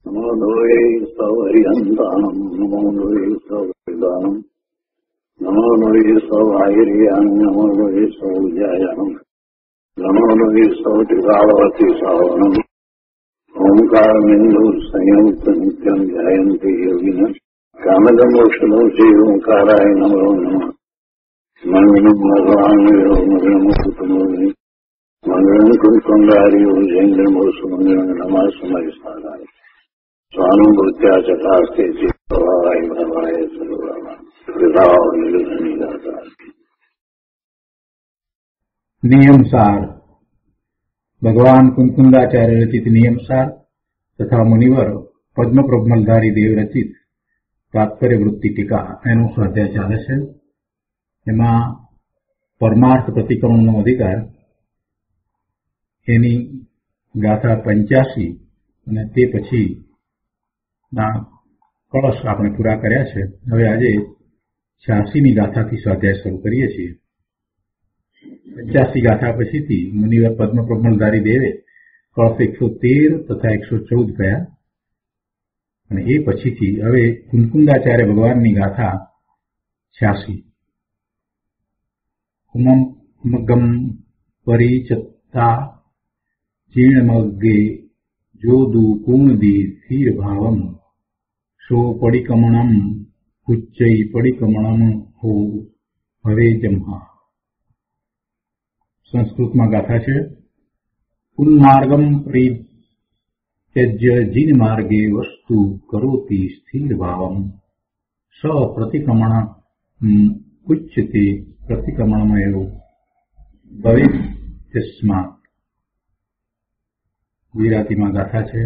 નમો લોહે સૌહરિહંતાનમ નમો લોહે સૌહરિદાનમ નમો લોહે સૌહાયર્યાન નમો લોહે સૌજાયાનમ નમો લોહે સૌતિભાવતી સાવનમ ઓંકારમિંદુ સંયુક્ત નિત્યમ ધ્યાયંતિ યોગિન કામદમોક્ષદો શ્રી ઓંકારાય નમો નમઃ મંગલમ ભગવાન મંગલમુકુતમોહિ મંગલમ કુંકુંડાર્યો જૈન્દ્રમો સુમંગલમ નમઃ સમયસ્થાનાય સ્વાનુભૂત્યા ચતાસ્તે ચિત્તવાય ભવાય સર્વમાં નિયમસાર ભગવાન કુંકુંદાચાર્ય રચિત નિયમસાર તથા મુનિવર પદ્મપ્રભમલધારી દેવ રચિત તાત્પર્ય વૃત્તિ ટીકા એનું સ્વાધ્યાય ચાલે છે. એમાં પરમાર્થ પ્રતિક્રમણનો અધિકાર એની ગાથા 85 અને તે પછી ના કળશ આપણે પૂરા કર્યા છે. હવે આજે 86ની ગાથાથી સ્વાધ્યાય શરૂ કરીએ છીએ. 85 ગાથા પછીથી મુનિવર પદ્મપ્રભમલધારી દેવે કળશ 113 તથા 114 ગયા અને એ પછીથી હવે કુંકુંદાચાર્ય ભગવાનની ગાથા 86. ઉમગમ પરિચત્તા જીર્ણમગ્ગે જોદુ કુણદી સ્થિર ભાવમ સો પડિકમણમ ઉચ્ચૈ પડિકમણમ હો ભવે જમ્હા. સંસ્કૃતમાં ગાથા છે. ઉન્માર્ગમ પરિત્યજ્ય જીન માર્ગે વસ્તુ કરોતિ સ્થિર ભાવમ સ પ્રતિક્રમણ ઉચ્યતે પ્રતિક્રમણમેવ ભવેત તસ્માત. ગુજરાતીમાં ગાથા છે.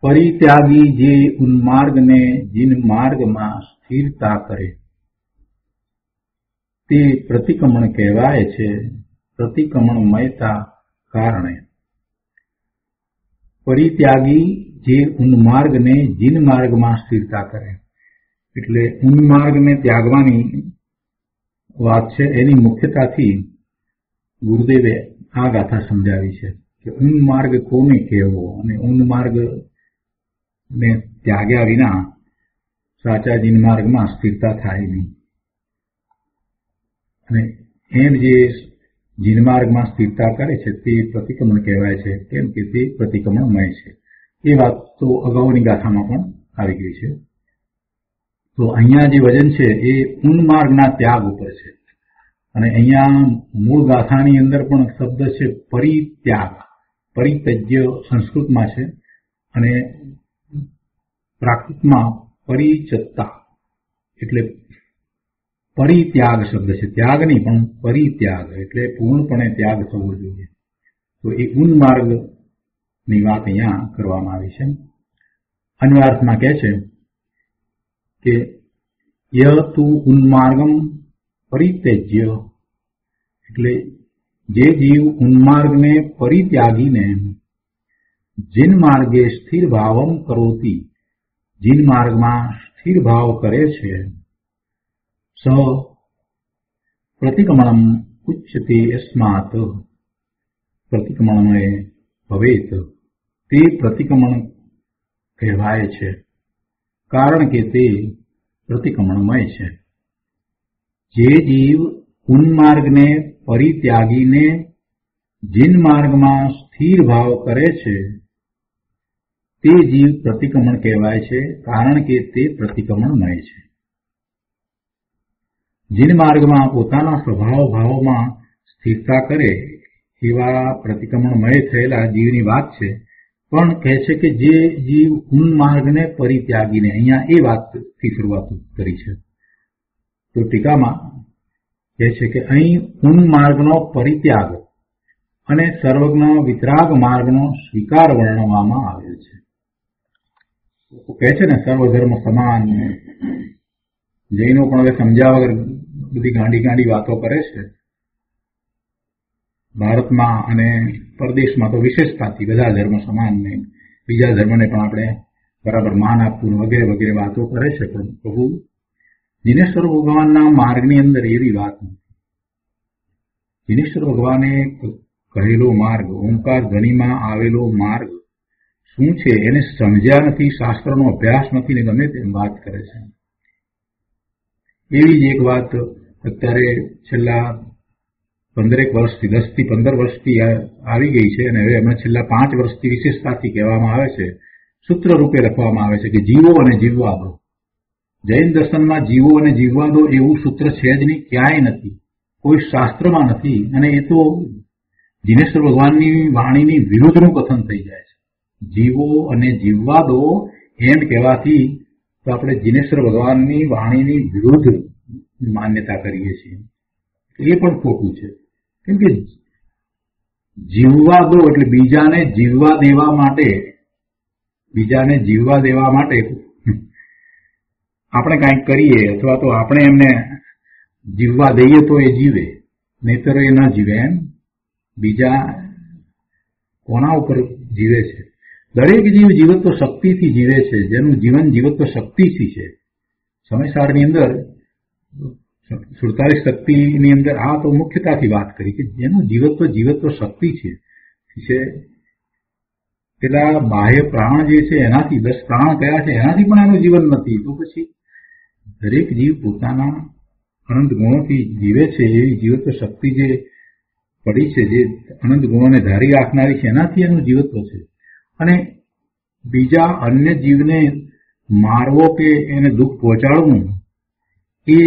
પરિત્યાગી જે ઉન્માર્ગને જીન માર્ગમાં સ્થિરતા કરે તે પ્રતિક્રમણ કહેવાય છે. પ્રતિક્રમણમયતા કારણે પરિત્યાગી જે ઉન્માર્ગને જીન માર્ગમાં સ્થિરતા કરે એટલે ઉન્માર્ગને ત્યાગવાની વાત છે. એની મુખ્યતાથી ગુરુદેવે આ ગાથા સમજાવી છે કે ઉન્માર્ગ કોને કહેવો અને ઉન્માર્ગ ને ત્યાગ્યા વિના સાચા જીન માર્ગમાં સ્થિરતા થાય નહીં. અને એમ જે જીન માર્ગમાં સ્થિરતા કરે છે તે પ્રતિક્રમણ કહેવાય છે, કેમ કે તે પ્રતિક્રમણમય છે. એ વાત તો અગાઉની ગાથામાં પણ આવી ગઈ છે. તો અહીંયા જે વચન છે એ ઉન્માર્ગના ત્યાગ ઉપર છે. અને અહીંયા મૂળ ગાથાની અંદર પણ શબ્દ છે પરિત્યાગ. પરિત્યજ્ય સંસ્કૃતમાં છે અને પ્રાકૃતમાં પરિચત્તા એટલે પરિત્યાગ શબ્દ છે. ત્યાગ નહીં પણ પરિત્યાગ એટલે પૂર્ણપણે ત્યાગ થવો જોઈએ. તો એ ઉન્માર્ગની વાત અહીંયા કરવામાં આવી છે. અન્વયાર્થમાં કહે છે કે ય તુ ઉન્માર્ગમ પરિત્યજ્ય એટલે જે જીવ ઉન્માર્ગને પરિત્યાગીને જીન માર્ગે સ્થિર ભાવમ કરોતી જીન માર્ગમાં સ્થિર ભાવ કરે છે સ પ્રતિક્રમણમ ઉચ્યતે યસ્માત પ્રતિક્રમણમય ભવેત તે પ્રતિક્રમણ કહેવાય છે કારણ કે તે પ્રતિક્રમણમય છે. જે જીવ ઉન્માર્ગને પરિત્યાગીને જીન માર્ગમાં સ્થિર ભાવ કરે છે તે જીવ પ્રતિક્રમણ કહેવાય છે કારણ કે તે પ્રતિક્રમણમય છે. જીન માર્ગમાં પોતાના સ્વભાવ ભાવમાં સ્થિરતા કરે એવા પ્રતિક્રમણમય થયેલા જીવની વાત છે. પણ કહે છે કે જે જીવ ઉન્માર્ગને પરિત્યાગીને, અહીંયા એ વાતથી શરૂઆત કરી છે. તો ટીકામાં કહે છે કે અહીં ઉન્માર્ગનો પરિત્યાગ અને સર્વજ્ઞ વિતરાગ માર્ગનો સ્વીકાર વર્ણવવામાં આવેલ છે. કહે છે ને સર્વધર્મ સમાન. જૈનો પણ હવે સમજ્યા વગર બધી ગાંડી વાતો કરે છે. ભારતમાં અને પરદેશમાં તો વિશેષતાથી બધા ધર્મ સમાન ને બીજા ધર્મને પણ આપણે બરાબર માન આપવું વગેરે વગેરે વાતો કરે છે. પણ પ્રભુ દિનેશ્વર ભગવાનના માર્ગની અંદર એવી વાત નથી. દિનેશ્વર ભગવાને કહેલો માર્ગ, ઓંકાર ધ્વનિમાં આવેલો માર્ગ શું છે એને સમજ્યા નથી, શાસ્ત્રનો અભ્યાસ નથી ને ગમે તેમ વાત કરે છે. એવી જ એક વાત અત્યારે છેલ્લા 15 વર્ષથી 10 થી 15 વર્ષથી આવી ગઈ છે અને હવે હમણાં છેલ્લા 5 વર્ષથી વિશેષતાથી કહેવામાં આવે છે, સૂત્ર રૂપે લખવામાં આવે છે કે જીવો અને જીવવાદો. જૈન દર્શનમાં જીવો અને જીવવાદો એવું સૂત્ર છે જ નહીં, ક્યાંય નથી, કોઈ શાસ્ત્રમાં નથી. અને એ તો જિનેશ્વર ભગવાનની વાણીની વિરુદ્ધનું કથન થઈ જાય છે. જીવો અને જીવવાદો એમ કહેવાથી તો આપણે જિનેશ્વર ભગવાનની વાણીની વિરુદ્ધ માન્યતા કરીએ છીએ. એ પણ ખોટું છે, કેમ કે જીવવાદો એટલે બીજાને જીવવા દેવા માટે આપણે કાંઈક કરીએ અથવા તો આપણે એમને જીવવા દઈએ તો એ જીવે, નહીતર એ ન જીવે. એમ બીજા કોના ઉપર જીવે છે? દરેક જીવ જીવત્વ શક્તિથી જીવે છે, જેનું જીવન જીવત્વ શક્તિથી છે. સમયસારની અંદર 47 શક્તિની અંદર આ તો મુખ્યતાથી વાત કરી કે જેનું જીવત્વ શક્તિ છે. પેલા બાહ્ય પ્રાણ જે છે એનાથી 10 પ્રાણ કયા છે એનાથી પણ એનું જીવન નથી. તો પછી દરેક જીવ પોતાના અનંત ગુણોથી જીવે છે. એવી જીવત્વ શક્તિ જે પડી છે, જે અનંત ગુણોને ધારી રાખનારી છે, એનાથી એનું જીવત્વ છે. અને બીજા અન્ય જીવને મારવો કે એને દુઃખ પહોંચાડવું એ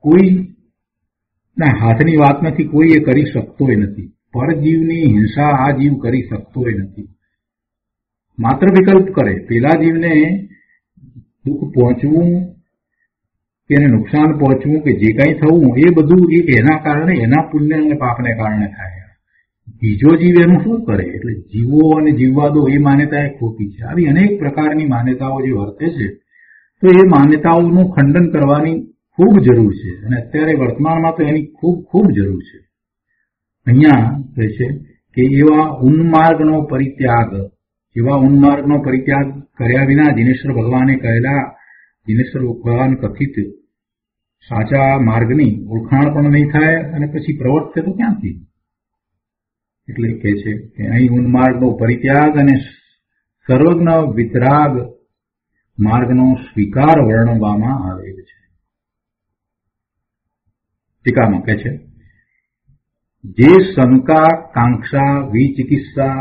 કોઈના હાથની વાત નથી, કોઈ એ કરી શકતોય નથી. પરજીવની હિંસા આ જીવ કરી શકતોય નથી. માત્ર વિકલ્પ કરે, પેલા જીવને દુઃખ પહોંચવું કે એને નુકસાન પહોંચવું કે જે કંઈ થવું એ બધું એના કારણે, એના પુણ્ય અને પાપને કારણે થાય. બીજો જીવ એનું શું કરે? એટલે જીવો અને જીવવાદો એ માન્યતા એ ખોટી છે. આવી અનેક પ્રકારની માન્યતાઓ જે વર્તે છે, તો એ માન્યતાઓનું ખંડન કરવાની ખૂબ જરૂર છે. અને અત્યારે વર્તમાનમાં તો એની ખૂબ ખૂબ જરૂર છે. અહીંયા કહે છે કે એવા ઉન્માર્ગનો પરિત્યાગ કર્યા વિના જિનેશ્વર ભગવાને કહેલા, જિનેશ્વર ભગવાન કથિત સાચા માર્ગની ઓળખાણ પણ નહીં થાય અને પછી પ્રવર્તે તો ક્યાંથી? એટલે કહે છે કે અહીં ઉન્માર્ગનો પરિત્યાગ અને સર્વજ્ઞ વિતરાગ માર્ગનો સ્વીકાર વર્ણવવામાં આવેલ છે. ટીકામાં કહે છે, જે શંકા, કાંક્ષા, વિચિકિત્સા,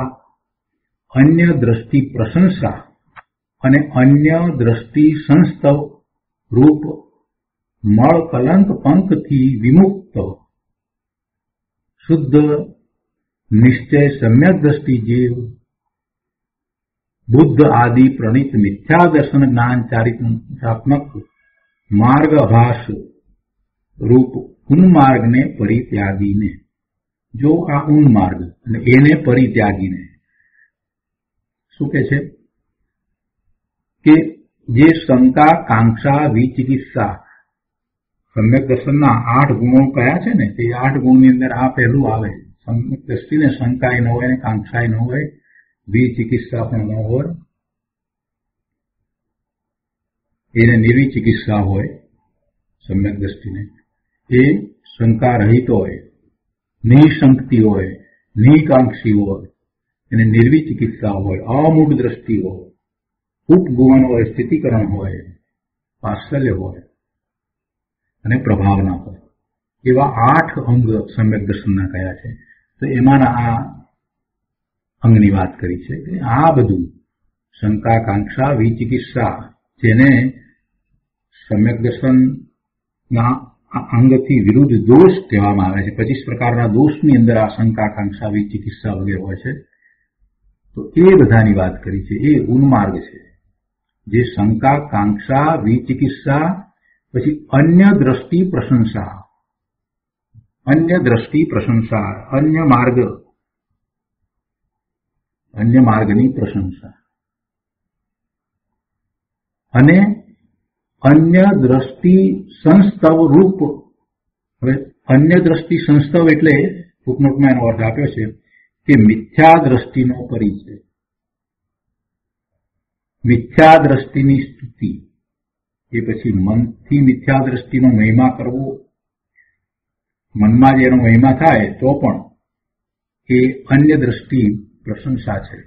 અન્ય દ્રષ્ટિ પ્રશંસા અને અન્ય દ્રષ્ટિ સંસ્તવ રૂપ મળ કલંક પંકથી વિમુક્ત શુદ્ધ નિશ્ચય સમ્યક દ્રષ્ટિ જીવ બુદ્ધ આદિ પ્રણીત મિથ્યા દર્શન જ્ઞાન ચારિત્રાત્મક માર્ગ અભાસ રૂપ ઉન્માર્ગને પરિત્યાગીને. જો આ ઉન્માર્ગ અને એને પરિત્યાગીને શું કે છે કે જે શંકા, કાંક્ષા, વિચિકિત્સા, સમ્યક દર્શનના 8 ગુણો કયા છે ને, તે 8 ગુણની અંદર આ પહેલું આવે. સમ્યક દ્રષ્ટિને શંકાય ન હોય ને કાંક્ષાય ન હોય, વિચિકિત્સા પણ ન હોય, એને નિર્વિચિકિત્સા હોય. સમ્યક દ્રષ્ટિને એ શંકા રહિત હોય, નિશંકતી હોય, નિકાંક્ષી હોય, એને નિર્વિચિકિત્સા હોય, અમૂઢ દ્રષ્ટિ હોય, ઉપગુણ હોય, સ્થિતિકરણ હોય, વાત્સલ્ય હોય અને પ્રભાવના હોય. એવા 8 અંગ સમ્યક દર્શનના કયા છે. તો એમાંના આ અંગની વાત કરી છે કે આ બધું શંકા, કાંક્ષા, વિચિકિત્સા, જેને સમ્યક દર્શનના અંગથી વિરુદ્ધ દોષ કહેવામાં આવે છે. 25 પ્રકારના દોષની અંદર આ શંકા, કાંક્ષા, વિચિકિત્સા વગેરે હોય છે. તો એ બધાની વાત કરી છે. એ ઉન્માર્ગ છે. જે શંકા, કાંક્ષા, વિચિકિત્સા, પછી અન્ય દ્રષ્ટિ પ્રશંસા, અન્ય માર્ગની પ્રશંસા અને અન્ય દ્રષ્ટિ સંસ્તવ રૂપ. હવે અન્ય દ્રષ્ટિ સંસ્તવ એટલે ફૂટનોટમાં એનો અર્થ આપ્યો છે કે મિથ્યા દ્રષ્ટિનો પરિચય, મિથ્યા દ્રષ્ટિની સ્તુતિ. એ પછી મનથી મિથ્યા દ્રષ્ટિનો મહિમા કરવો, મનમાં જે એનો મહિમા થાય તો પણ એ અન્ય દ્રષ્ટિ પ્રશંસા છે.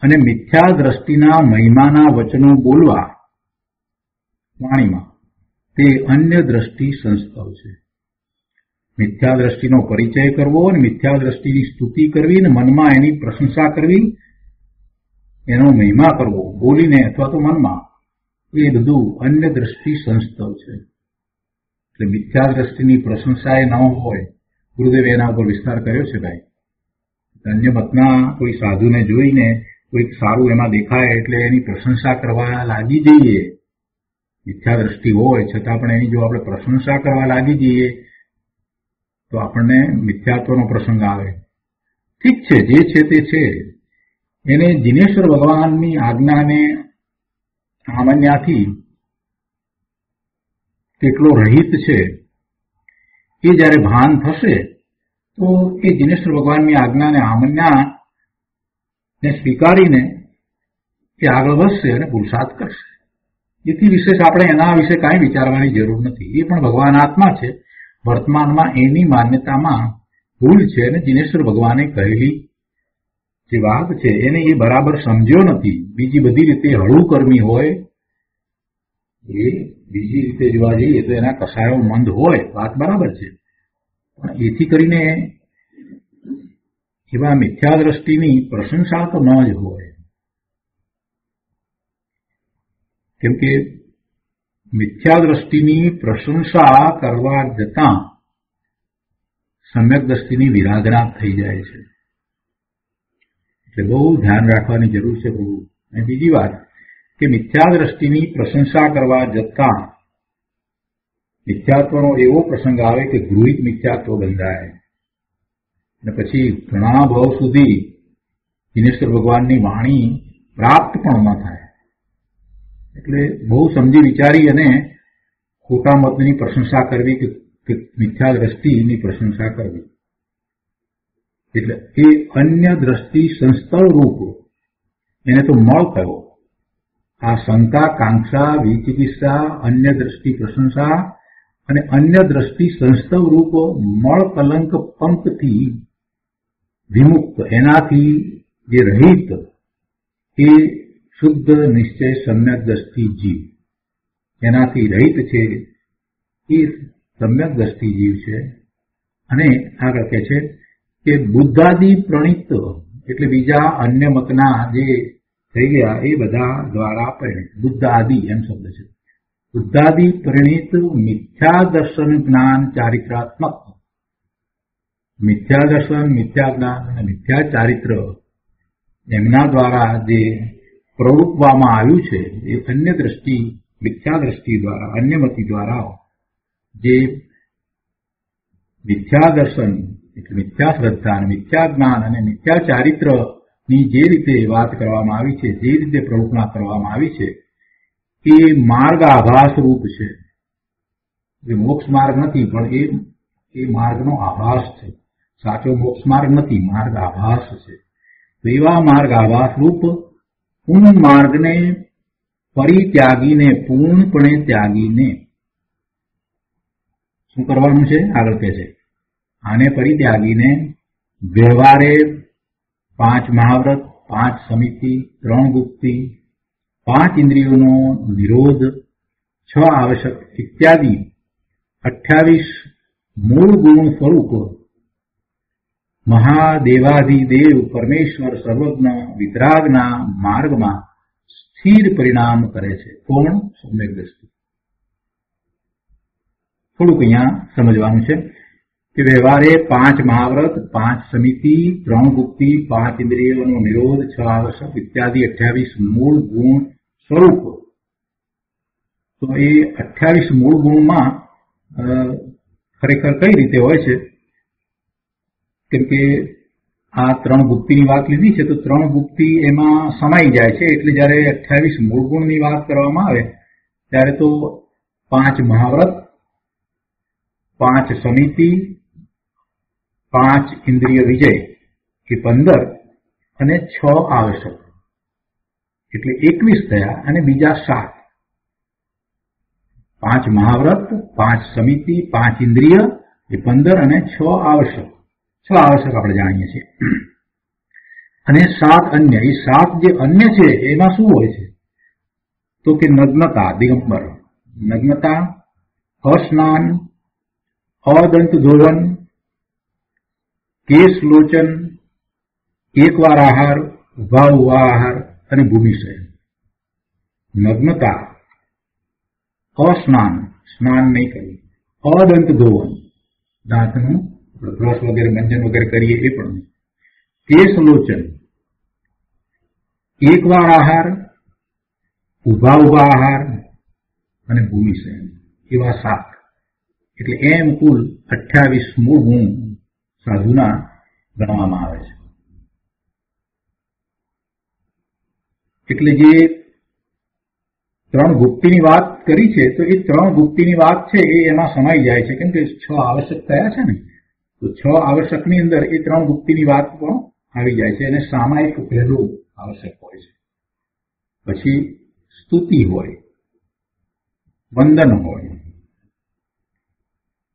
અને મિથ્યા દ્રષ્ટિના મહિમાના વચનો બોલવા વાણીમાં તે અન્ય દ્રષ્ટિ સંસ્થાઓ છે. મિથ્યા દ્રષ્ટિનો પરિચય કરવો અને મિથ્યા દ્રષ્ટિની સ્તુતિ કરવી અને મનમાં એની પ્રશંસા કરવી, એનો મહિમા કરવો બોલીને અથવા તો મનમાં, એ બધું અન્ય દ્રષ્ટિ સંસ્થાઓ છે. એટલે મિથ્યા દ્રષ્ટિની પ્રશંસા એ ન હોય. ગુરુદેવે એના ઉપર વિસ્તાર કર્યો છે ભાઈ. અન્ય મતના કોઈ સાધુને જોઈને કોઈક સારું એમાં દેખાય એટલે એની પ્રશંસા કરવા લાગી જઈએ. મિથ્યા દ્રષ્ટિ હોય છતાં પણ એની જો આપણે પ્રશંસા કરવા લાગી જઈએ તો આપણને મિથ્યાત્વનો પ્રસંગ આવે. ઠીક છે, જે છે તે છે. એને જિનેશ્વર ભગવાનની આજ્ઞાને આમન્યાથી કેટલો રહિત છે એ જયારે ભાન થશે તો એ જિનેશ્વર ભગવાનની આજ્ઞાને આમન્યાને સ્વીકારીને એ આગળ વધશે અને પુરુષાર્થ કરશે. એથી વિશેષ આપણે એના વિશે કાંઈ વિચારવાની જરૂર નથી. એ પણ ભગવાન આત્મા છે. વર્તમાનમાં એની માન્યતામાં ભૂલ છે અને જિનેશ્વર ભગવાને કહેલી જે વાત છે એને એ બરાબર સમજ્યો નથી. બીજી બધી રીતે હળવું કર્મી હોય, એ બીજી રીતે જોવા જઈએ તો એના કસાયો મંદ હોય, વાત બરાબર છે. પણ એથી કરીને એવા મિથ્યા દ્રષ્ટિની પ્રશંસા તો ન જ હોય. કેમ કે મિથ્યા દ્રષ્ટિની પ્રશંસા કરવા જતાં સમ્યક દ્રષ્ટિની વિરાધના થઈ જાય છે. એટલે બહુ ધ્યાન રાખવાની જરૂર છે બહુ. અને બીજી વાત કે મિથ્યા દ્રષ્ટિની પ્રશંસા કરવા જતાં મિથ્યાત્વનો એવો પ્રસંગ આવે કે ગૃહિત મિથ્યાત્વ બંધાય અને પછી ઘણા ભાવ સુધી જિનેશ્વર ભગવાનની વાણી પ્રાપ્ત પણ ન થાય. એટલે બહુ સમજી વિચારી અને ખોટા મતની પ્રશંસા કરવી કે મિથ્યા દ્રષ્ટિની પ્રશંસા કરવી, એટલે એ અન્ય દ્રષ્ટિ સંસ્થળ રૂપ એને તો મળ કયો. આ શંકા, કાંક્ષા, વિચિકિત્સા, અન્ય દ્રષ્ટિ પ્રશંસા અને અન્ય દ્રષ્ટિ સંસ્થવ રૂપ મળ કલંક પંકથી વિમુક્ત, એનાથી જે રહિત એ શુદ્ધ નિશ્ચય સમ્યક દ્રષ્ટિ જીવ, એનાથી રહિત છે એ સમ્યક દ્રષ્ટિ જીવ છે. અને આગળ કહે છે કે બુદ્ધાદિ પ્રણીત, એટલે બીજા અન્ય મતના જે થઈ ગયા એ બધા દ્વારા પરિણિત, બુદ્ધ આદિ એમ શબ્દ છે. બુદ્ધાદિ પરિણિત મિથ્યા દર્શન જ્ઞાન ચારિત્રાત્મક, મિથ્યા દર્શન, મિથ્યા જ્ઞાન અને મિથ્યા ચારિત્ર એમના દ્વારા જે પ્રવૃત્તવામાં આવ્યું છે એ અન્ય દ્રષ્ટિ, મિથ્યા દ્રષ્ટિ દ્વારા, અન્ય મતિ દ્વારા જે મિથ્યા દર્શન એટલે મિથ્યા શ્રદ્ધા, મિથ્યા જ્ઞાન અને મિથ્યા ચારિત્રની જે રીતે વાત કરવામાં આવી છે, જે રીતે પ્રવૃત્તના કરવામાં આવી છે એ માર્ગ આભાસ રૂપ છે. એ મોક્ષ માર્ગ નથી, પણ એ માર્ગનો આભાસ છે. સાચો મોક્ષ માર્ગ નથી, માર્ગ આભાસ છે. તો એવા માર્ગ આભાસ રૂપ પૂર્ણ માર્ગને પરિત્યાગીને, પૂર્ણપણે ત્યાગીને શું કરવાનું છે આગળ કહે છે. આને પરિત્યાગીને વ્યવહારે 5 મહાવ્રત, 5 સમિતિ, 3 ગુપ્તિ, 5 ઇન્દ્રિયોનો નિરોધ, 6 આવશ્યક ઇત્યાદિ 28 મૂળ ગુણ સ્વરૂપ મહાદેવાધિદેવ પરમેશ્વર સર્વજ્ઞ વિતરાગના માર્ગમાં સ્થિર પરિણામ કરે છે. કોણ? સમ્યક દ્રષ્ટિ. થોડુંક અહીંયા સમજવાનું છે કે વ્યવહારે 5 મહાવ્રત, 5 સમિતિ, 3 ગુપ્તિ, 5 ઇન્દ્રિયોનો નિરોધ, 6 આવશ્યક ઇત્યાદિ 28 મૂળ ગુણ સ્વરૂપ. તો એ 28 મૂળ ગુણમાં ખરેખર કઈ રીતે હોય છે? કેમ કે આ 3 ગુપ્તિની વાત લીધી છે તો 3 ગુપ્તિ એમાં સમાઈ જાય છે. એટલે જયારે 28 મૂળ ગુણની વાત કરવામાં આવે ત્યારે તો 5 મહાવ્રત, 5 સમિતિ, 5 ઇન્દ્રિય વિજય એ 15 અને 6 આવશ્યક એટલે 21 થયા અને બીજા 7. 5 મહાવ્રત, 5 સમિતિ, 5 ઇન્દ્રિય એ 15 અને 6 આવશ્યક. 6 આવશ્યક આપણે જાણીએ છીએ. અને 7 અન્ય. એ 7 જે અન્ય છે એમાં શું હોય છે? તો કે નગ્નતા, દિગંબર, નગ્નતા, અસ્નાન, અદંત ધોવન, કેશલોચન, એકવાર આહાર, વાવ આહાર અને ભૂમિશયન. નગ્નતા, અસ્નાન, સ્નાન નહીં કરવું, અદંત ધોવન, દાંતનું બ્રશ વગેરે મંજન વગેરે કરીએ એ પણ નહીં, કેશલોચન, એકવાર આહાર, ઉભા આહાર અને ભૂમિશયન. એવા 7. એટલે એમ કુલ 28 મૂળ ગુણ સાધુના ગણવામાં આવે છે. એટલે જે 3 ગુપ્તિની વાત કરી છે તો એ 3 ગુપ્તિની વાત છે એ એમાં સમાઈ જાય છે, કેમ કે 6 આવશ્યક થયા છે ને, તો 6 આવશ્યકની અંદર એ 3 ગુપ્તિની વાત પણ આવી જાય છે અને સામાયિક પહેલું આવશ્યક હોય છે. પછી સ્તુતિ હોય, વંદન હોય,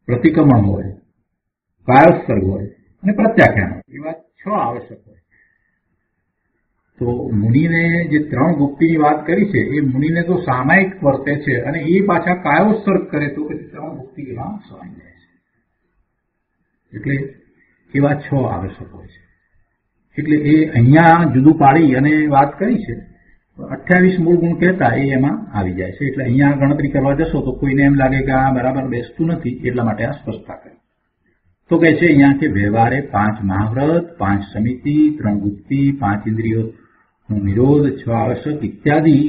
પ્રતિક્રમણ હોય, કાયોત્સર્ગ હોય અને પ્રત્યાખ્યાન હોય. એ વાત 6 આવશ્યક હોય. તો મુનિને જે 3 ગુપ્તિની વાત કરી છે એ મુનિને તો સામાયિક વર્તે છે અને એ પાછા કાયોત્સર્ગ કરે તો પછી 3 ગુપ્તિ એમાં સમાઈ જાય છે. એટલે એવા 6 આવશ્યક હોય છે. એટલે એ અહીંયા જુદું પાડી અને વાત કરી છે. 28 મૂળ ગુણ કહેતા એ એમાં આવી જાય છે. એટલે અહીંયા ગણતરી કરવા જશો તો કોઈને એમ લાગે કે આ બરાબર બેસતું નથી, એટલા માટે આ સ્પષ્ટતા કરી. તો કહે છે અહીંયા કે વ્યવહારે 5 મહાવ્રત, 5 સમિતિ, 3 ગુપ્તિ, 5 ઇન્દ્રિયો નિરોધ, 6 આવશ્યક ઇત્યાદિ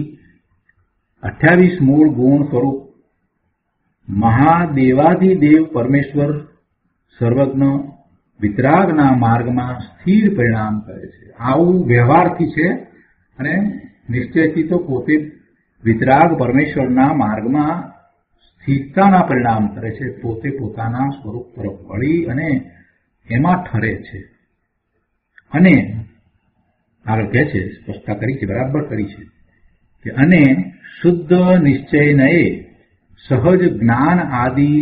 28 મૂળ ગુણ સ્વરૂપ મહાદેવાધિદેવ પરમેશ્વર સર્વજ્ઞ વિતરાગના માર્ગમાં સ્થિર પરિણામ કરે છે. આવું વ્યવહારથી છે અને નિશ્ચયથી તો પોતે વિતરાગ પરમેશ્વરના માર્ગમાં સ્થિરતાના પરિણામ કરે છે. પોતે પોતાના સ્વરૂપ તરફ વળી અને એમાં ઠરે છે. અને આગળ કહે છે, સ્પષ્ટતા કરી છે, બરાબર કરી છે કે અને શુદ્ધ નિશ્ચયનએ સહજ જ્ઞાન આદિ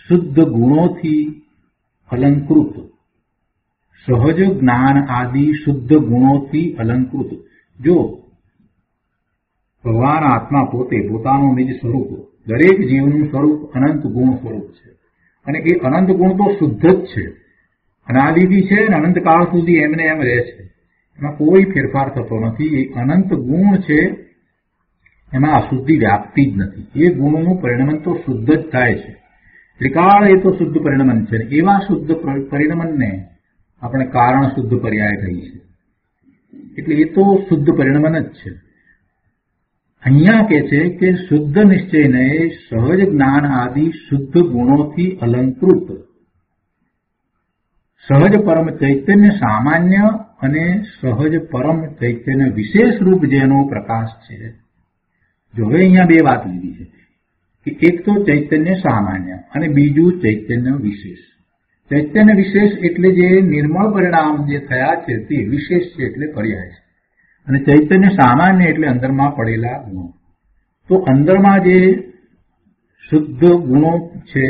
શુદ્ધ ગુણોથી અલંકૃત, સહજ જ્ઞાન આદિ શુદ્ધ ગુણોથી અલંકૃત. જો ભગવાન આત્મા પોતે પોતાનું નિજ સ્વરૂપ, દરેક જીવનું સ્વરૂપ અનંત ગુણ સ્વરૂપ છે અને એ અનંત ગુણ તો શુદ્ધ જ છે, અનાદિથી છે અને અનંતકાળ સુધી એમને એમ રહે છે, એમાં કોઈ ફેરફાર થતો નથી. એ અનંત ગુણ છે, એમાં અશુદ્ધિ વ્યાપતી જ નથી. એ ગુણોનું પરિણમન તો શુદ્ધ જ થાય છે. ત્રિકાળ એ તો શુદ્ધ પરિણમન છે. એવા શુદ્ધ પરિણમનને આપણે કારણ શુદ્ધ પર્યાય કહીએ છીએ. એટલે એ તો શુદ્ધ પરિણમન જ છે. અહીંયા કહે છે કે શુદ્ધ નિશ્ચયને સહજ જ્ઞાન આદિ શુદ્ધ ગુણોથી અલંકૃત સહજ પરમ ચૈતન્ય સામાન્ય અને સહજ પરમ ચૈતન્ય વિશેષ રૂપ જેનો પ્રકાશ છે. જો હવે અહીંયા 2 વાત લીધી છે કે એક તો ચૈતન્ય સામાન્ય અને બીજું ચૈતન્ય વિશેષ. ચૈતન્ય વિશેષ એટલે જે નિર્મળ પરિણામ જે થયા છે તે વિશેષ છે, એટલે પર્યાય છે. અને ચૈતન્ય સામાન્ય એટલે અંદરમાં પડેલા ગુણો. તો અંદરમાં જે શુદ્ધ ગુણો છે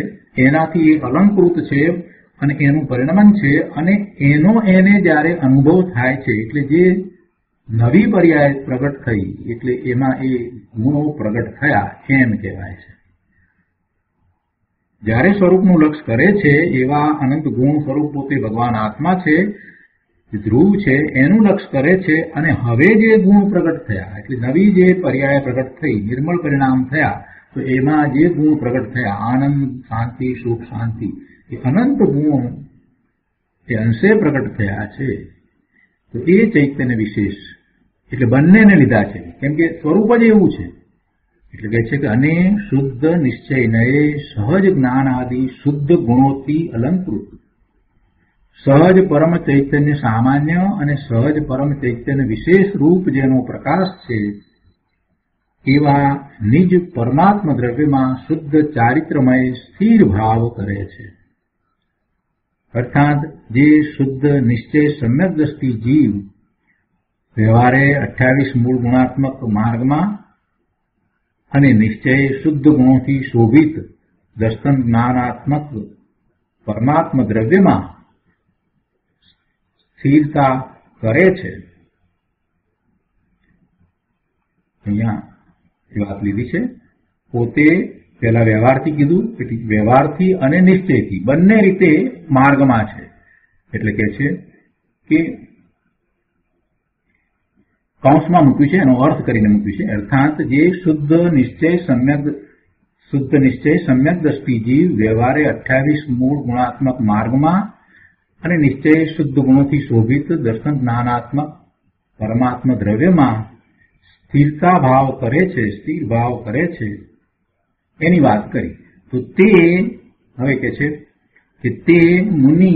એનાથી એ અલંકૃત છે અને એનું પરિણમન છે અને એનો એને જ્યારે અનુભવ થાય છે એટલે જે નવી પર્યાય પ્રગટ થઈ એટલે એમાં એ ગુણો પ્રગટ થયા એમ કહેવાય છે. જ્યારે સ્વરૂપનું લક્ષ કરે છે એવા અનંત ગુણ સ્વરૂપ પોતે ભગવાન આત્મા છે, ધ્રુવ છે, એનું લક્ષ કરે છે અને હવે જે ગુણ પ્રગટ થયા એટલે નવી જે પર્યાય પ્રગટ થઈ, નિર્મળ પરિણામ થયા, તો એમાં જે ગુણ પ્રગટ થયા આનંદ, શાંતિ, સુખ, શાંતિ, એ અનંત ગુણ એ અંશે પ્રગટ થયા છે. તો એ ચૈતન્ય વિશેષ એટલે બંનેને લીધા છે, કેમ કે સ્વરૂપ જ એવું છે. એટલે કહે છે કે અને શુદ્ધ નિશ્ચયને સહજ જ્ઞાન આદિ શુદ્ધ ગુણોથી અલંકૃત સહજ પરમ ચૈતન્ય સામાન્ય અને સહજ પરમ ચૈતન્ય વિશેષ રૂપ જેનો પ્રકાશ છે એવા નિજ પરમાત્મ દ્રવ્યમાં શુદ્ધ ચારિત્રમય સ્થિર ભાવ કરે છે. અર્થાત જે શુદ્ધ નિશ્ચય સમ્યક દ્રષ્ટિ જીવ વ્યવહારે 28 મૂળ ગુણાત્મક માર્ગમાં અને નિશ્ચય શુદ્ધ ગુણોથી શોભિત દર્શન જ્ઞાનાત્મક પરમાત્મ દ્રવ્યમાં સ્થિરતા કરે છે અહીંયા એ વાત લીધી છે. પોતે પેલા વ્યવહારથી કીધું, એટલે વ્યવહારથી અને નિશ્ચયથી બંને રીતે માર્ગમાં છે. એટલે કે છે કે કૌંસમાં મૂક્યું છે, એનો અર્થ કરીને મૂક્યું છે. અર્થાત જે શુદ્ધ નિશ્ચય સમ્યક દ્રષ્ટિ જીવ વ્યવહારે 28 મૂળ ગુણાત્મક માર્ગમાં અને નિશ્ચય શુદ્ધ ગુણોથી શોભિત દર્શન જ્ઞાનાત્મક પરમાત્મ દ્રવ્યમાં સ્થિરતા ભાવ કરે છે, સ્થિર ભાવ કરે છે, એની વાત કરી. તો તે હવે કે છે કે તે મુનિ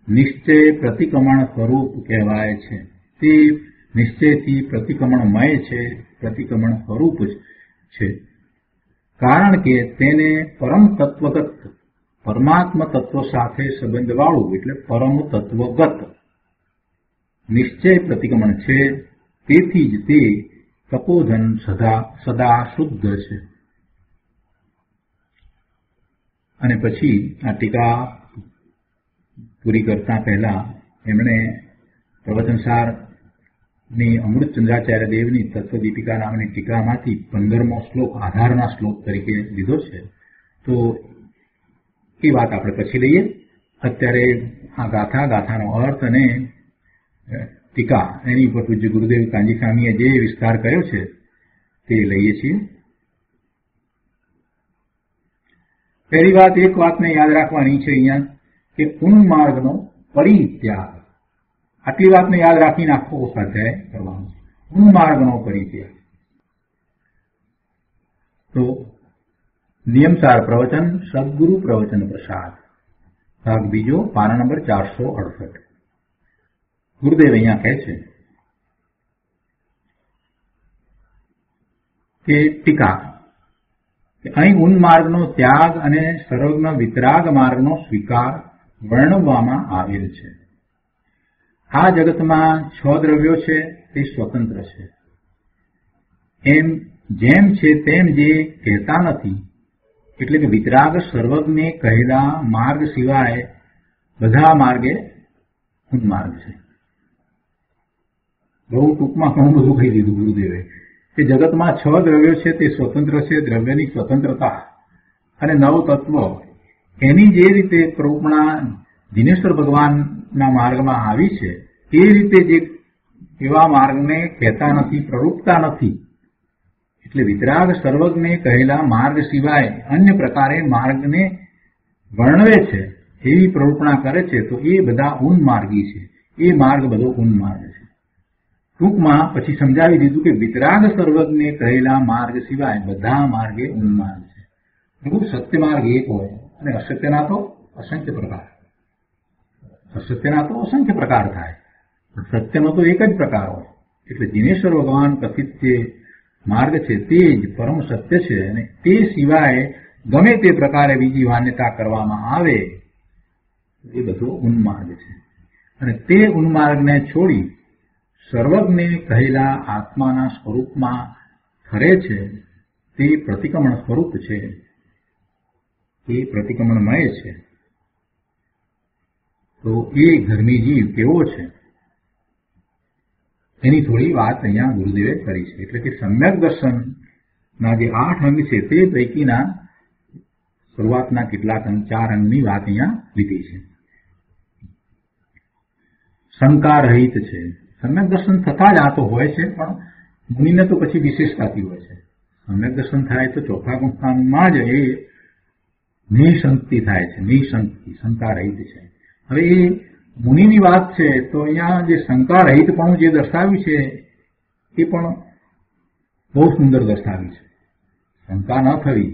નિશ્ચય પ્રતિક્રમણ સ્વરૂપ કહેવાય છે. તે નિશ્ચયથી પ્રતિક્રમણમય છે, પ્રતિક્રમણ સ્વરૂપ છે. કારણ કે તેને પરમ તત્વગત પરમાત્મ તત્વ સાથે સંબંધવાળું એટલે પરમ તત્વગત નિશ્ચય પ્રતિક્રમણ છે. તેથી જ તે તપોધન સદા શુદ્ધ છે. અને પછી આ ટીકા પૂરી કરતા પહેલા એમણે પ્રવચનસારની અમૃતચંદ્રાચાર્ય દેવની તત્વદીપિકા નામની ટીકામાંથી 15મો શ્લોક આધારના શ્લોક તરીકે લીધો છે. તો એ વાત આપણે પછી લઈએ. અત્યારે આ ગાથાનો અર્થ અને ટીકા એની ઉપર પૂજ્ય ગુરુદેવ કાંજી સ્વામીએ જે વિસ્તાર કર્યો છે તે લઈએ છીએ. પહેલી વાત, એક વાતને યાદ રાખવાની છે અહીંયા કે ઉન્માર્ગનો પરિત્યાગ. આટલી વાતને યાદ રાખીને આખો સ્વાધ્યાય કરવાનો. ઉન્માર્ગનો પરિત્યાગ. તો નિયમસાર પ્રવચન સદગુરુ પ્રવચન પ્રસાદ ભાગ બીજો, પાના નંબર 468. ગુરુદેવ અહીંયા કહે છે કે ટીકા કે અહીં ઉન્માર્ગનો ત્યાગ અને સર્વજ્ઞ વિતરાગ માર્ગનો સ્વીકાર વર્ણવવામાં આવેલ છે. આ જગતમાં 6 દ્રવ્યો છે તે સ્વતંત્ર છે. જેમ છે તેમ જે કહેતા નથી, એટલે કે વિતરાગ સર્વજ્ઞે કહેલા માર્ગ સિવાય બધા માર્ગે ઉન્માર્ગ છે. બહુ ટૂંકમાં ઘણું બધું કહી દીધું ગુરુદેવે કે જગતમાં 6 દ્રવ્યો છે તે સ્વતંત્ર છે. દ્રવ્યની સ્વતંત્રતા અને 9 તત્વ એની જે રીતે પ્રરૂપણા દિનેશ્વર ભગવાનના માર્ગમાં આવી છે એ રીતે જે એવા માર્ગને કહેતા નથી, પ્રરૂપતા નથી. એટલે વિતરાગ સર્વજ્ઞે કહેલા માર્ગ સિવાય અન્ય પ્રકારે માર્ગને વર્ણવે છે, એવી પ્રરૂપણા કરે છે, તો એ બધા ઉન્માર્ગી છે. એ માર્ગ બધો ઉન્માર્ગ છે. ટૂંકમાં પછી સમજાવી દીધું કે વિતરાગ સર્વજ્ઞે કહેલા માર્ગ સિવાય બધા માર્ગે ઉન્માર્ગ છે. બિલકુલ સત્ય માર્ગ એક હોય અને અસત્યના તો અસંખ્ય પ્રકાર. અસત્યના તો અસંખ્ય પ્રકાર થાય, સત્યનો તો એક જ પ્રકાર હોય. એટલે દિનેશ્વર ભગવાન કથિત જે માર્ગ છે તે જ પરમ સત્ય છે. અને તે સિવાય ગમે તે પ્રકારે બીજી માન્યતા કરવામાં આવે એ બધો ઉન્માર્ગ છે. અને તે ઉન્માર્ગને છોડી સર્વજ્ઞે કહેલા આત્માના સ્વરૂપમાં ફરે છે તે પ્રતિક્રમણ સ્વરૂપ છે, એ પ્રતિક્રમણમય છે. તો એ ધર્મી જીવ કેવો છે એની થોડી વાત અહીંયા ગુરુદેવે કરી છે. એટલે કે સમ્યક દર્શનના જે 8 અંગ છે તે પૈકીના શરૂઆતના કેટલાક અંગ, 4 અંગની વાત અહીંયા લીધી છે. શંકા રહિત છે. સમ્યક દર્શન થતા જ આ તો હોય છે, પણ મુનિને તો પછી વિશેષતાથી હોય છે. સમ્યક દર્શન થાય તો ચોથા ગુણસ્થાનમાં જ એ નિશંકતિ થાય છે. નિશંકતિ, શંકા રહિત છે. હવે એ મુનિની વાત છે તો અહીંયા જે શંકા રહિતપણું જે દર્શાવ્યું છે એ પણ બહુ સુંદર દર્શાવ્યું છે. શંકા ન થવી,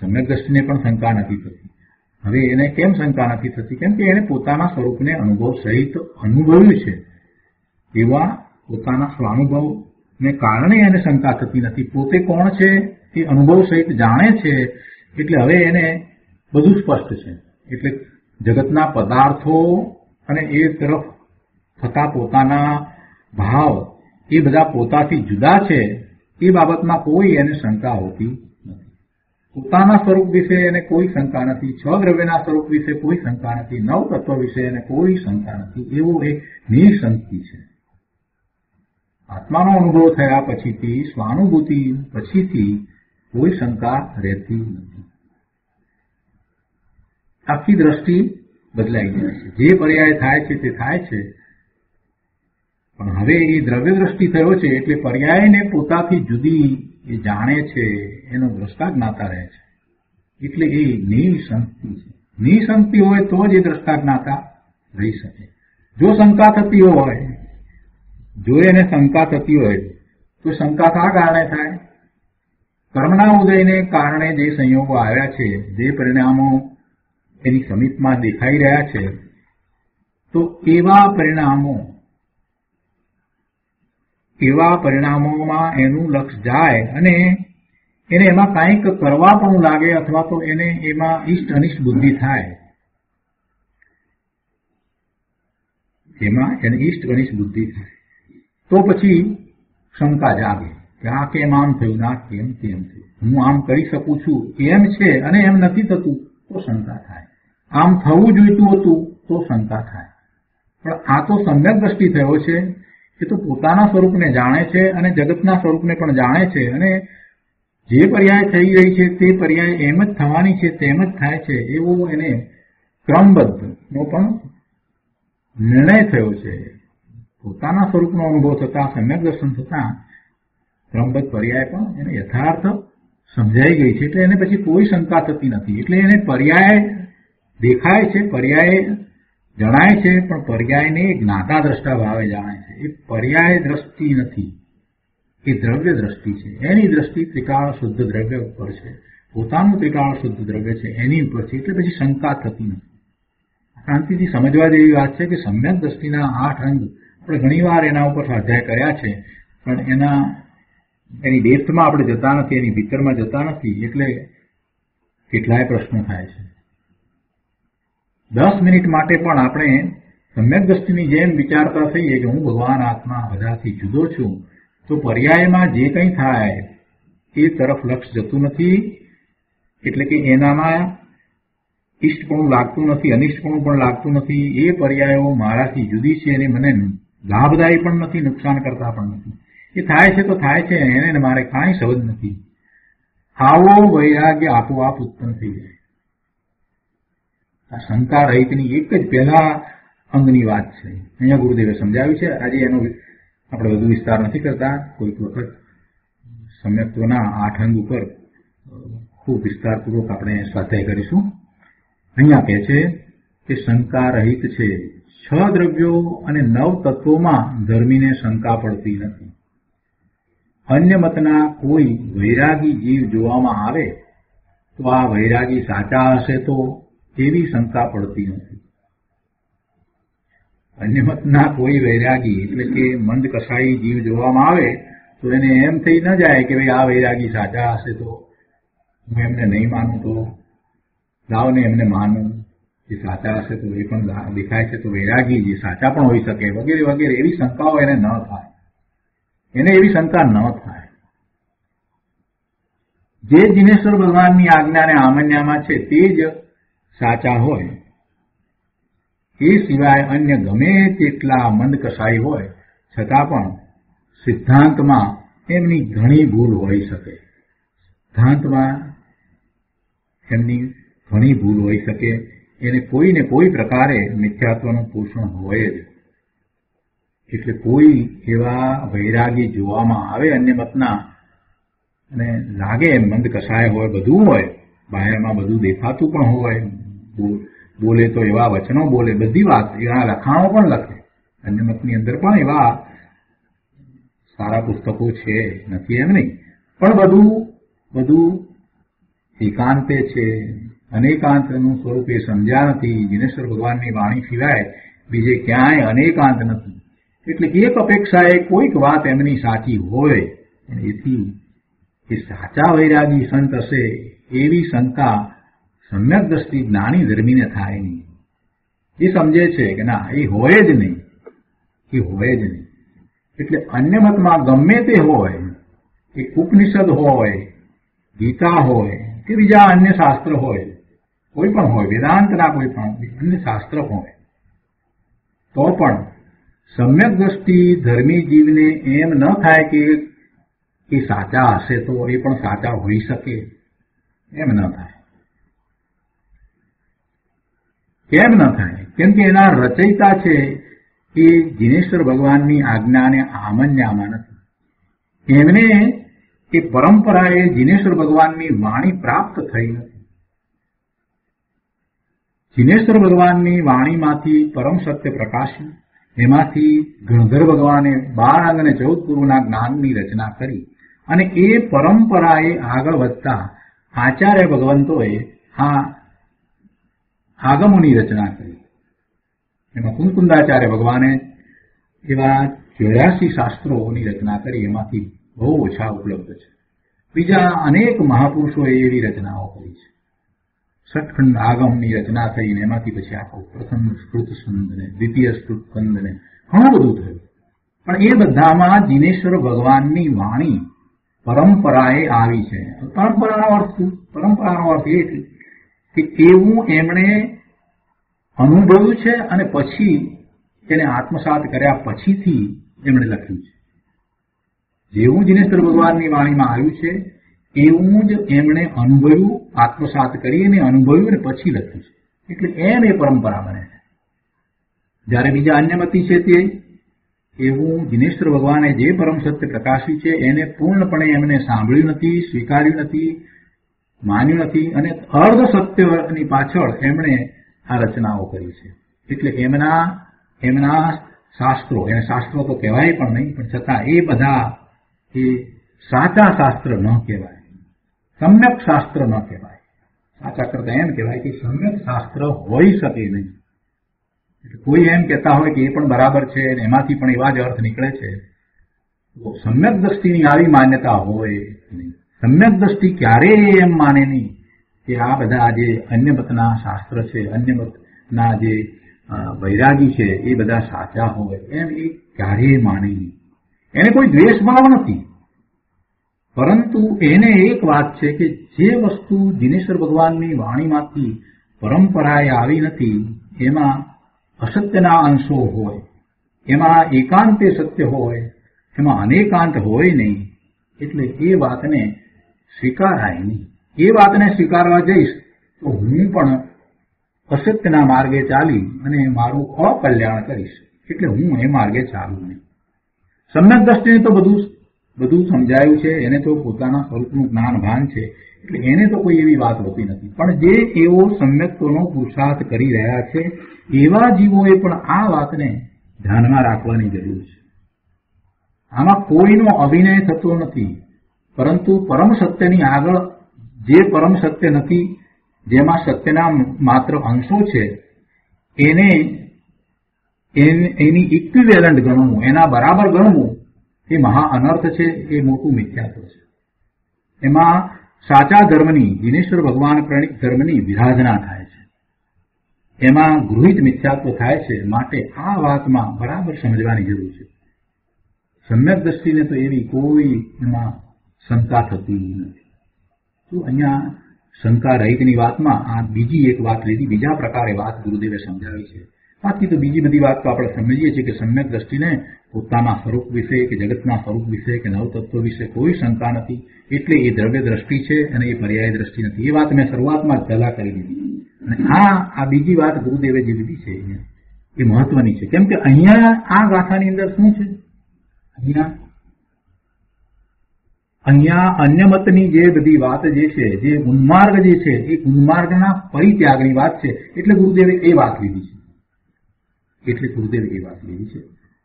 સમ્યક દ્રષ્ટિને પણ શંકા નથી થતી. હવે એને કેમ શંકા નથી થતી? કેમ કે એને પોતાના સ્વરૂપને અનુભવ સહિત અનુભવ્યું છે. એવા પોતાના સ્વાનુભવને કારણે એને શંકા થતી નથી. પોતે કોણ છે એ અનુભવ સહિત જાણે છે. એટલે હવે એને બધું સ્પષ્ટ છે. એટલે જગતના પદાર્થો અને એ તરફ થતા પોતાના ભાવ એ બધા પોતાથી જુદા છે એ બાબતમાં કોઈ એને શંકા હોતી નથી. પોતાના સ્વરૂપ વિશે એને કોઈ શંકા નથી. 6 દ્રવ્યના સ્વરૂપ વિશે કોઈ શંકા નથી. 9 તત્વ વિશે એને કોઈ શંકા નથી. એવો એક નિશંકી છે. આત્માનો અનુભવ થયા પછીથી, સ્વાનુભૂતિ પછીથી કોઈ શંકા રહેતી નથી. આખી દ્રષ્ટિ બદલાઈ જાય છે. જે પર્યાય થાય છે તે થાય છે, પણ હવે એ દ્રવ્ય દ્રષ્ટિ થયો છે એટલે પર્યાયને પોતાથી જુદી એ જાણે છે, એનો દ્રષ્ટા જ્ઞાતા રહે છે. એટલે એ નિસંકતિ છે. નિસંકતિ હોય તો જ એ દ્રષ્ટા જ્ઞાતા રહી શકે. જો શંકા થતી હોય, જો એને શંકા થતી હોય તો શંકા શા કારણે થાય? કર્મના ઉદયને કારણે જે સંયોગો આવ્યા છે, જે પરિણામો એની સમીપમાં દેખાઈ રહ્યા છે, તો એવા પરિણામોમાં એનું લક્ષ જાય અને એને એમાં કંઈક કરવા પણ લાગે, અથવા તો એને એમાં ઇષ્ટ અનિષ્ટ બુદ્ધિ થાય. એમાં એને ઇષ્ટ અનિષ્ટ બુદ્ધિ થાય તો પછી શંકા જાગે કે આ કેમ આમ થયું, ના કેમ તેમ થયું, હું આમ કરી શકું છું એમ છે અને એમ નથી થતું તો શંકા થાય. આમ થવું જોઈતું હતું તો શંકા થાય. પણ આ તો સમ્યક દ્રષ્ટિ થયો છે, એ તો પોતાના સ્વરૂપને જાણે છે અને જગતના સ્વરૂપને પણ જાણે છે, અને જે પર્યાય થઈ રહી છે તે પર્યાય એમ જ થવાની છે, તેમ જ થાય છે, એવો એને ક્રમબદ્ધ નો પણ નિર્ણય થયો છે. પોતાના સ્વરૂપનો અનુભવ થતા, સમ્યક દર્શન થતા ક્રમબદ્ધ પર્યાય પણ એને યથાર્થ સમજાઈ ગઈ છે, એટલે એને પછી કોઈ શંકા થતી નથી. એટલે એને પર્યાય દેખાય છે, પર્યાય જણાય છે, પણ પર્યાયને જ્ઞાતા દ્રષ્ટા ભાવે જાણે છે. એ પર્યાય દ્રષ્ટિ નથી, એ દ્રવ્ય દ્રષ્ટિ છે. એની દ્રષ્ટિ ત્રિકાળ શુદ્ધ દ્રવ્ય ઉપર છે, પોતાનું ત્રિકાળ શુદ્ધ દ્રવ્ય છે એની ઉપર છે. એટલે પછી શંકા થતી નથી. શાંતિથી સમજવા જેવી વાત છે કે સમ્યક દ્રષ્ટિના 8 અંગ આપણે ઘણી વાર એના ઉપર સ્વાધ્યાય કર્યા છે, પણ એની ડેપ્થમાં આપણે જતા નથી, એની ભીતરમાં જતા નથી, એટલે કેટલાય પ્રશ્નો થાય છે. 10 મિનિટ માટે પણ આપણે સમ્યક દ્રષ્ટિની જેમ વિચારતા થઈએ કે હું ભગવાન આત્મા બધાથી જુદો છું, તો પર્યાયમાં જે કંઈ થાય એ તરફ લક્ષ જતું નથી. એટલે કે એનામાં ઇષ્ટપણું લાગતું નથી, અનિષ્ટપણું પણ લાગતું નથી. એ પર્યાયો મારાથી જુદી છે અને મને લાભદાયી પણ નથી, નુકસાન કરતા પણ નથી. એ થાય છે તો થાય છે, એને મારે કાંઈ સંબંધ નથી. આવો વૈરાગ્ય આપોઆપ ઉત્પન્ન થઈ જાય. આ શંકા રહિતની એક જ પહેલા અંગની વાત છે. અહીંયા ગુરુદેવે સમજાવ્યું છે. આજે એનો આપણે વધુ વિસ્તાર નથી કરતા. કોઈક વખત સમ્યક્ત્વના 8 અંગ ઉપર ખૂબ વિસ્તારપૂર્વક આપણે સ્વાધ્યાય કરીશું. અહીંયા કહે છે કે શંકા રહિત છે. 6 દ્રવ્યો અને 9 તત્વોમાં ધર્મીને શંકા પડતી નથી. અન્ય મતના કોઈ વૈરાગી જીવ જોવામાં આવે તો આ વૈરાગી સાચા હશે તો એવી શંકા પડતી નથી. અન્ય મતના કોઈ વૈરાગી એટલે કે મંદ કસાઈ જીવ જોવામાં આવે તો એને એમ થઈ ન જાય કે ભાઈ આ વૈરાગી સાચા હશે તો હું એમને નહીં માનું, તો લાવને એમને માનું. જે સાચા હશે તો એ પણ દેખાય છે તો વૈરાગી જે સાચા પણ હોઈ શકે, વગેરે વગેરે એવી શંકાઓ એને ન થાય. એને એવી શંકા ન થાય. જે જિનેશ્વર ભગવાનની આજ્ઞાને આમન્યામાં છે તે જ સાચા હોય. એ સિવાય અન્ય ગમે તેટલા મંદ કસાઈ હોય છતાં પણ સિદ્ધાંતમાં એમની ઘણી ભૂલ હોઈ શકે. સિદ્ધાંતમાં એમની ઘણી ભૂલ હોઈ શકે. એને કોઈને કોઈ પ્રકારે મિથ્યાત્વનું પોષણ હોય જ. એટલે કોઈ એવા વૈરાગી જોવામાં આવે અન્ય મતના અને લાગે એમ મંદ કસાય હોય, બધું હોય, બાહેરમાં બધું દેખાતું પણ હોય, બોલે તો એવા વચનો બોલે, બધી વાત, એવા લખાણો પણ લખે. અન્ય મતની અંદર પણ એવા સારા પુસ્તકો છે, નથી એમ નહીં, પણ બધું એકાંતે છે. અનેકાંતનું સ્વરૂપ એ સમજ્યા નથી. દિનેશ્વર ભગવાનની વાણી સિવાય બીજે ક્યાંય અનેકાંત નથી. એટલે એક અપેક્ષાએ કોઈક વાત એમની સાચી હોય, પણ એથી એ સાચા વૈરાગી સંત હશે એવી શંકા સમ્યક દ્રષ્ટિ જ્ઞાની ધર્મીને થાય નહીં. એ સમજે છે કે ના, એ હોય જ નહીં, એ હોય જ નહીં. એટલે અન્ય મતમાં ગમે તે હોય, એ ઉપનિષદ હોય, ગીતા હોય કે બીજા અન્ય શાસ્ત્ર હોય, કોઈ પણ હોય, વેદાંતના કોઈ પણ અન્ય શાસ્ત્ર હોય, તો પણ સમ્યક દ્રષ્ટિ ધર્મી જીવને એમ ન થાય કે એ સાચા હશે તો એ પણ સાચા હોઈ શકે, એમ ન થાય. કેમ ન થાય? કેમ કે એના રચયિતા છે એ જીનેશ્વર ભગવાનની આજ્ઞાને આમન્યામાં નથી. એમને એ પરંપરાએ જીનેશ્વર ભગવાનની વાણી પ્રાપ્ત થઈ નથી. જીનેશ્વર ભગવાનની વાણીમાંથી પરમ સત્ય પ્રકાશ્યું. એમાંથી ગણધર ભગવાને 12 અંગ અને 14 પૂર્વના જ્ઞાનની રચના કરી અને એ પરંપરાએ આગળ વધતા આચાર્ય ભગવંતોએ આગમોની રચના કરી. એમાં કુંકુંદાચાર્ય ભગવાને એવા 84 શાસ્ત્રોની રચના કરી. એમાંથી બહુ ઓછા ઉપલબ્ધ છે. બીજા અનેક મહાપુરુષોએ એવી રચનાઓ કરી છે. સટખંડ આગમની રચના થઈને એમાંથી પછી આખો પ્રથમ સ્કૃત સ્કંદ ને દ્વિતીય સ્કૃત સ્કંદ ને ઘણું બધું થયું. પણ એ બધામાં જીનેશ્વર ભગવાનની વાણી પરંપરાએ આવી છે. પરંપરાનો અર્થ શું? પરંપરાનો અર્થ એ છે કે એવું એમણે અનુભવ્યું છે અને પછી એને આત્મસાત કર્યા પછીથી એમણે લખ્યું છે. જેવું જીનેશ્વર ભગવાનની વાણીમાં આવ્યું છે એવું જ એમણે અનુભવ્યું, આત્મસાત કરીને અનુભવ્યું અને પછી લખ્યું છે. એટલે એમ એ પરંપરા બને છે. જ્યારે બીજા અન્યમતી છે તે એવું જીનેશ્વર ભગવાને જે પરમ સત્ય પ્રકાશ્યું છે એને પૂર્ણપણે એમને સાંભળ્યું નથી, સ્વીકાર્યું નથી, માન્યું નથી અને અર્ધ સત્યની પાછળ એમણે આ રચનાઓ કરી છે. એટલે એમના શાસ્ત્રો, એને શાસ્ત્રો તો કહેવાય પણ નહીં, પણ છતાં એ બધા એ સાચા શાસ્ત્ર ન કહેવાય, સમ્યક શાસ્ત્ર ન કહેવાય. સાચા કરતા એમ કહેવાય કે સમ્યક શાસ્ત્ર હોઈ શકે નહીં. એટલે કોઈ એમ કહેતા હોય કે એ પણ બરાબર છે અને એમાંથી પણ એવા જ અર્થ નીકળે છે, તો સમ્યક દ્રષ્ટિની આવી માન્યતા હોય નહીં. સમ્યક દ્રષ્ટિ ક્યારેય એમ માને નહીં કે આ બધા જે અન્ય મતના શાસ્ત્ર છે, અન્ય મતના જે વૈરાગી છે એ બધા સાચા હોય, એમ એ ક્યારેય માને નહીં. એને કોઈ દ્વેષ ભાવ નથી, પરંતુ એને એક વાત છે કે જે વસ્તુ જીનેશ્વર ભગવાનની વાણીમાંથી પરંપરાએ આવી નથી એમાં અસત્યના અંશો હોય, એમાં એકાંતે સત્ય હોય, એમાં અનેકાંત હોય નહીં. એટલે એ વાતને સ્વીકારાય નહીં. એ વાતને સ્વીકારવા જઈશ તો હું પણ અસત્યના માર્ગે ચાલી અને મારું અકલ્યાણ કરીશ. એટલે હું એ માર્ગે ચાલું નહીં. સમ્યક દ્રષ્ટિને તો બધું સમજાયું છે, એને તો પોતાના સ્વરૂપનું જ્ઞાન ભાન છે, એટલે એને તો કોઈ એવી વાત હોતી નથી. પણ જે એવો સમ્યક્તોનો પુરુષાર્થ કરી રહ્યા છે એવા જીવોએ પણ આ વાતને ધ્યાનમાં રાખવાની જરૂર છે. આમાં કોઈનો અભિનય થતો નથી, પરંતુ પરમ સત્યની આગળ જે પરમ સત્ય નથી, જેમાં સત્યના માત્ર અંશો છે, એની ઇક્વિવેલન્ટ ગણવું, એના બરાબર ગણવું એ મહા અનર્થ છે, એ મોટું મિથ્યાત્વ છે. એમાં સાચા ધર્મની, જીનેશ્વર ભગવાન પ્રણિત ધર્મની વિરાધના થાય છે, એમાં ગૃહિત મિથ્યાત્વ થાય છે. માટે આ વાતમાં બરાબર સમજવાની જરૂર છે. સમ્યક દ્રષ્ટિને તો એવી કોઈ એમાં શંકા થતી નથી. તો અહીંયા શંકા રહિતની વાતમાં આ બીજી એક વાત લીધી, બીજા પ્રકારે વાત ગુરુદેવે સમજાવી છે. બાકી તો બીજી બધી વાત તો આપણે સમજીએ છીએ કે સમ્યક દ્રષ્ટિને પોતાના સ્વરૂપ વિશે કે જગતના સ્વરૂપ વિશે કે નવતત્વ વિશે કોઈ શંકા નથી. એટલે એ દ્રવ્ય દ્રષ્ટિ છે અને એ પર્યાય દ્રષ્ટિ નથી. એ વાત મેં શરૂઆતમાં પહેલા કરી દીધી. અને આ બીજી વાત ગુરુદેવે જે લીધી છે એ મહત્વની છે. કેમ કે અહીંયા આ ગાથાની અંદર શું છે? અહીંયા અન્ય મતની જે બધી વાત જે છે, જે ઉન્માર્ગ જે છે, એ ઉન્માર્ગના પરિત્યાગની વાત છે. એટલે ગુરુદેવે એ વાત લીધી છે.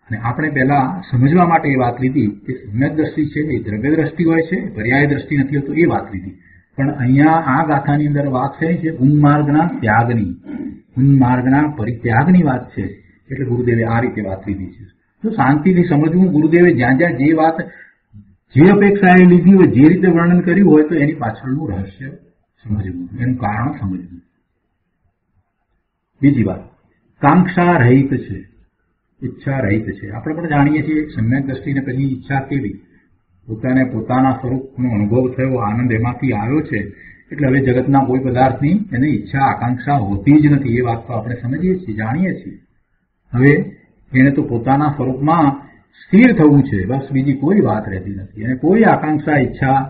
અને આપણે પહેલા સમજવા માટે એ વાત લીધી કે સમ્યક દ્રષ્ટિ છે એ દ્રવ્ય દ્રષ્ટિ હોય છે, પર્યાય દ્રષ્ટિ નથી હોતો, એ વાત લીધી. પણ અહીંયા આ ગાથાની અંદર વાત છે ઉન્માર્ગના ત્યાગની, ઉન્માર્ગના પરિત્યાગની વાત છે. એટલે ગુરુદેવે આ રીતે વાત લીધી છે. તો શાંતિથી સમજવું. ગુરુદેવે જ્યાં જ્યાં જે વાત જે અપેક્ષાએ લીધી હોય, જે રીતે વર્ણન કર્યું હોય, તો એની પાછળનું રહસ્ય સમજવું, એનું કારણ સમજવું. બીજી વાત, કાંક્ષા રહિત છે, ઈચ્છા રહિત છે. આપણે પણ જાણીએ છીએ સમ્યક દ્રષ્ટિને પછી ઈચ્છા કેવી, પોતાના સ્વરૂપનો અનુભવ થયો, આનંદ એમાંથી આવ્યો છે, એટલે હવે જગતના કોઈ પદાર્થની એને ઈચ્છા આકાંક્ષા હોતી જ નથી. એ વાત તો આપણે સમજીએ છીએ, જાણીએ છીએ. હવે એને તો પોતાના સ્વરૂપમાં સ્થિર થવું છે, બસ બીજી કોઈ વાત રહેતી નથી. એને કોઈ આકાંક્ષા ઈચ્છા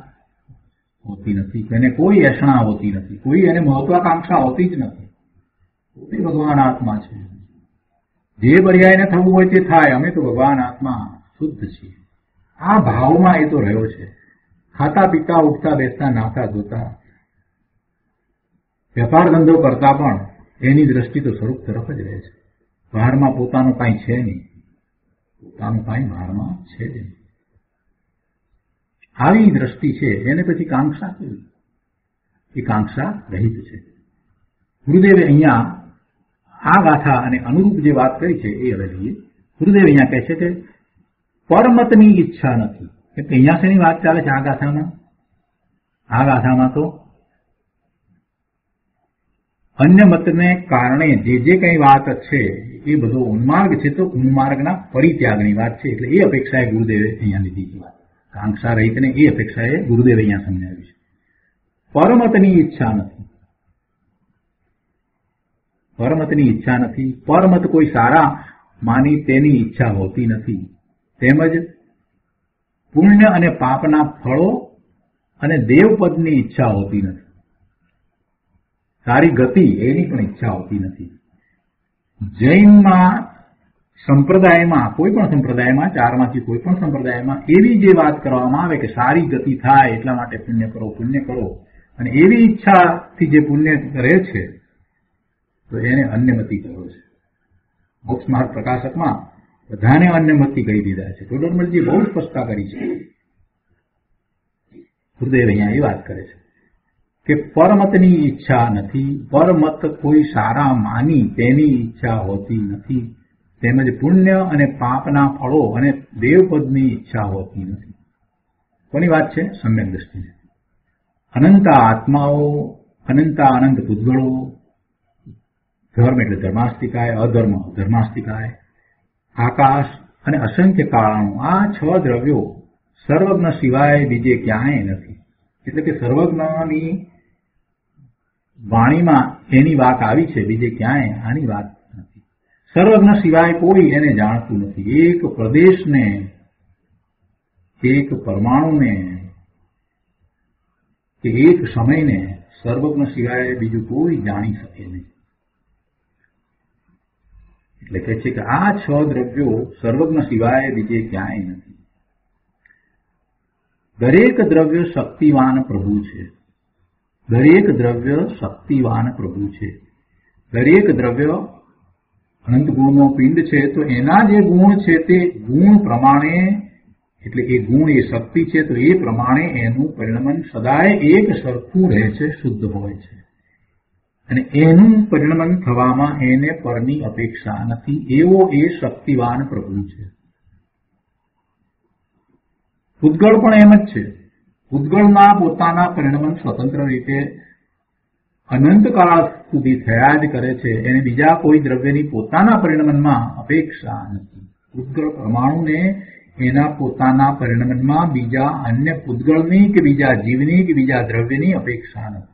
હોતી નથી, એને કોઈ એષણા હોતી નથી, કોઈ એને મહત્વાકાંક્ષા હોતી જ નથી. પોતે ભગવાન આત્મા છે. જે પર્યાયને થવું હોય તે થાય, અમે તો ભગવાન આત્મા શુદ્ધ છીએ. આ ભાવમાં એ તો રહ્યો છે. ખાતા પીતા ઉઠતા બેસતા નાતા ધોતા વેપાર ધંધો કરતા પણ એની દ્રષ્ટિ તો સ્વરૂપ તરફ જ રહે છે. બહારમાં પોતાનું કાંઈ છે નહીં, પોતાનું કાંઈ બહારમાં છે જ નહીં. આવી દ્રષ્ટિ છે એને પછી કાંક્ષા કેવી? એ કાંક્ષા રહિત છે. ગુરુદેવે અહીંયા આ ગાથા અને અનુરૂપ જે વાત કરી છે એ હવે લઈએ. ગુરુદેવ અહીંયા કહે છે કે પરમતની ઈચ્છા નથી. એટલે અહીંયા શેની વાત ચાલે છે? આ ગાથામાં તો અન્ય મતને કારણે જે કંઈ વાત છે એ બધો ઉન્માર્ગ છે, તો ઉન્માર્ગના પરિત્યાગની વાત છે. એટલે એ અપેક્ષાએ ગુરુદેવે અહીંયા લીધી છે વાત. કાંક્ષા રહિતને એ અપેક્ષાએ ગુરુદેવે અહીંયા સમજાવ્યું છે. પરમતની ઈચ્છા નથી. પરમતની ઈચ્છા નથી. પરમત કોઈ સારા માની તેની ઈચ્છા હોતી નથી. તેમજ પુણ્ય અને પાપના ફળો અને દેવપદની ઈચ્છા હોતી નથી. સારી ગતિ એની પણ ઈચ્છા હોતી નથી. જૈનમાં સંપ્રદાયમાં, કોઈ પણ સંપ્રદાયમાં, ચારમાંથી કોઈ પણ સંપ્રદાયમાં એવી જે વાત કરવામાં આવે કે સારી ગતિ થાય એટલા માટે પુણ્ય કરો, અને એવી ઈચ્છાથી જે પુણ્ય કરે છે તો એને અન્યમતિ કહ્યો છે. મોક્ષ માર્ગ પ્રકાશકમાં બધાને અન્યમતિ કહી દીધા છે. ટોડરમલજીએ બહુ સ્પષ્ટતા કરી છે. ગુરુદેવ અહીંયા એ વાત કરે છે કે પરમતની ઈચ્છા નથી. પરમત કોઈ સારા માની તેની ઈચ્છા હોતી નથી. તેમજ પુણ્ય અને પાપના ફળો અને દેવપદની ઈચ્છા હોતી નથી. કોની વાત છે? સમ્યક દ્રષ્ટિ. અનંત આત્માઓ, અનંત પૂતગળો, ધર્મ એટલે ધર્માસ્તિકાય, અધર્મ ધર્માસ્તિકાય, આકાશ અને અસંખ્ય કારણો, આ 6 દ્રવ્યો સર્વજ્ઞ સિવાય બીજે ક્યાંય નથી. એટલે કે સર્વજ્ઞની વાણીમાં એની વાત આવી છે, બીજે ક્યાંય આની વાત નથી. સર્વજ્ઞ સિવાય કોઈ એને જાણતું નથી. એક પ્રદેશને, એક પરમાણુને કે એક સમયને સર્વજ્ઞ સિવાય બીજું કોઈ જાણી શકે નહીં. એટલે કહે છે કે આ 6 દ્રવ્યો સર્વજ્ઞ સિવાય બીજે ક્યાંય નથી. દરેક દ્રવ્ય શક્તિવાન પ્રભુ છે. દરેક દ્રવ્ય શક્તિવાન પ્રભુ છે. દરેક દ્રવ્ય અનંત ગુણનો પિંડ છે, તો એના જે ગુણ છે તે ગુણ પ્રમાણે, એટલે એ ગુણ એ શક્તિ છે, તો એ પ્રમાણે એનું પરિણમન સદાય એક સરખું રહે છે, શુદ્ધ હોય છે. અને એનું પરિણમન થવામાં એને પરની અપેક્ષા નથી. એવો એ શક્તિવાન પ્રભુ છે. પૂતગળ પણ એમ જ છે. પૂતગળમાં પોતાના પરિણમન સ્વતંત્ર રીતે અનંત કાળ સુધી થયા જ કરે છે. એને બીજા કોઈ દ્રવ્યની પોતાના પરિણમનમાં અપેક્ષા નથી. પૂતગળ પરમાણુને એના પોતાના પરિણમનમાં બીજા અન્ય પૂતગળની કે બીજા જીવની કે બીજા દ્રવ્યની અપેક્ષા નથી.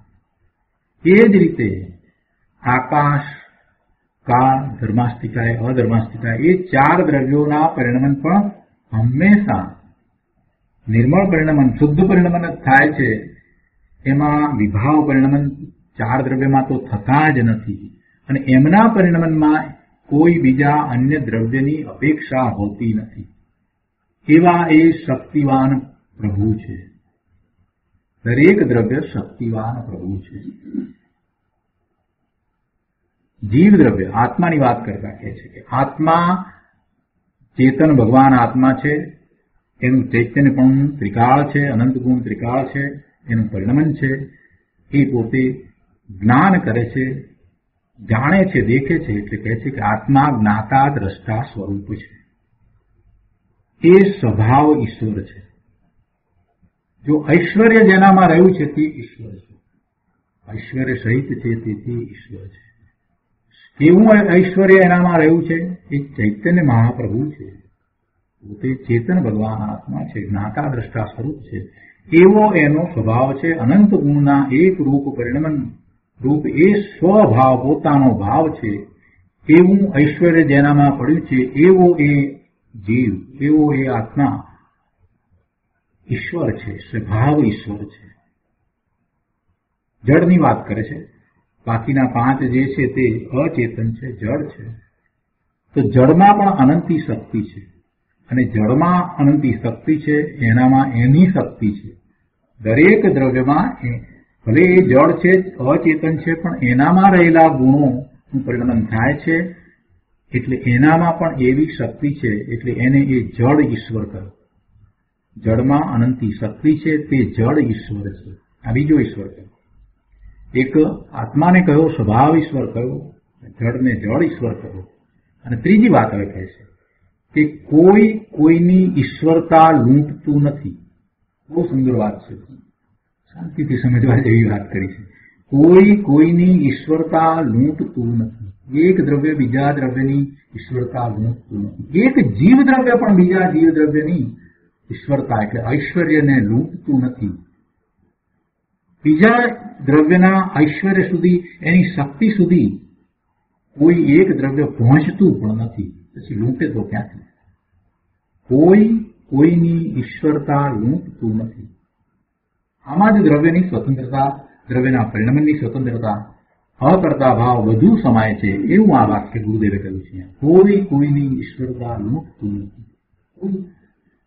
એ જ રીતે આકાશ, કાળ, ધર્માસ્તિકાય, અધર્માસ્તિકાય, એ 4 દ્રવ્યોના પરિણમન પણ હંમેશા નિર્મળ પરિણમન, શુદ્ધ પરિણમન જ થાય છે. એમાં વિભાવ પરિણમન 4 દ્રવ્યમાં તો થતા જ નથી. અને એમના પરિણમનમાં કોઈ બીજા અન્ય દ્રવ્યની અપેક્ષા હોતી નથી. એવા એ શક્તિવાન પ્રભુ છે. દરેક દ્રવ્ય શક્તિવાન પ્રભુ છે. જીવ દ્રવ્ય આત્માની વાત કરતા કહે છે કે આત્મા ચેતન ભગવાન આત્મા છે. એનું ચૈતન્ય પણ ત્રિકાળ છે, અનંત ગુણ ત્રિકાળ છે. એનું પરિણમન છે. એ પોતે જ્ઞાન કરે છે, જાણે છે, દેખે છે. એટલે કહે છે કે આત્મા જ્ઞાતા દ્રષ્ટા સ્વરૂપ છે. એ સ્વભાવ ઈશ્વર છે. જો ઐશ્વર્ય જેનામાં રહ્યું છે તે ઈશ્વર છે. ઐશ્વર્ય સહિત છે તેથી ઈશ્વર છે. કેવું ઐશ્વર્ય એનામાં રહ્યું છે? એ ચૈતન્ય મહાપ્રભુ છે. પોતે ચેતન ભગવાન આત્મા છે, જ્ઞાતા દ્રષ્ટા સ્વરૂપ છે. એવો એનો સ્વભાવ છે. અનંત ગુણના એક રૂપ પરિણમન રૂપ એ સ્વભાવ, પોતાનો ભાવ છે. એવું ઐશ્વર્ય જેનામાં પડ્યું છે એવો એ જીવ, એવો એ આત્મા ઈશ્વર છે, સ્વભાવ ઈશ્વર છે. જળની વાત કરે છે, બાકીના 5 જે છે તે અચેતન છે, જળ છે. તો જળમાં પણ અનંતી શક્તિ છે, અને જળમાં અનંતી શક્તિ છે, એનામાં એની શક્તિ છે. દરેક દ્રવ્યમાં ભલે એ જળ છે, અચેતન છે, પણ એનામાં રહેલા ગુણોનું પરિણમન થાય છે, એટલે એનામાં પણ એવી શક્તિ છે, એટલે એને એ જળ ઈશ્વર કહ્યું. જળમાં અનંતી શક્તિ છે, તે જળ ઈશ્વર છે. આ બીજો ઈશ્વર કહ્યો. એક આત્માને કહ્યો સ્વભાવ ઈશ્વર કહ્યો, જળને જળ ઈશ્વર કહ્યો. અને ત્રીજી વાત હવે કહે છે કે કોઈ કોઈની ઈશ્વરતા લૂંટતું નથી. બહુ સુંદર વાત છે, શાંતિથી સમજવા જેવી વાત કરી છે. કોઈ કોઈની ઈશ્વરતા લૂંટતું નથી. એક દ્રવ્ય બીજા દ્રવ્યની ઈશ્વરતા લૂંટતું નથી. એક જીવ દ્રવ્ય પણ બીજા જીવ દ્રવ્યની ઈશ્વરતા એટલે ઐશ્વર્યને લૂંટતું નથી. બીજા દ્રવ્યના ઐશ્વર્ય સુધી, એની શક્તિ સુધી કોઈ એક દ્રવ્ય પહોંચતું પણ નથી. પછી લૂંટે તો ક્યાંથી? કોઈ કોઈની ઈશ્વરતા લૂંટતું નથી. આમાં જ દ્રવ્યની સ્વતંત્રતા, દ્રવ્યના પરિણમનની સ્વતંત્રતા, અકર્તા ભાવ વધુ સમાય છે. એવું આ વાક્ય ગુરુદેવે કહ્યું છે. કોઈ કોઈની ઈશ્વરતા લૂંટતું નથી.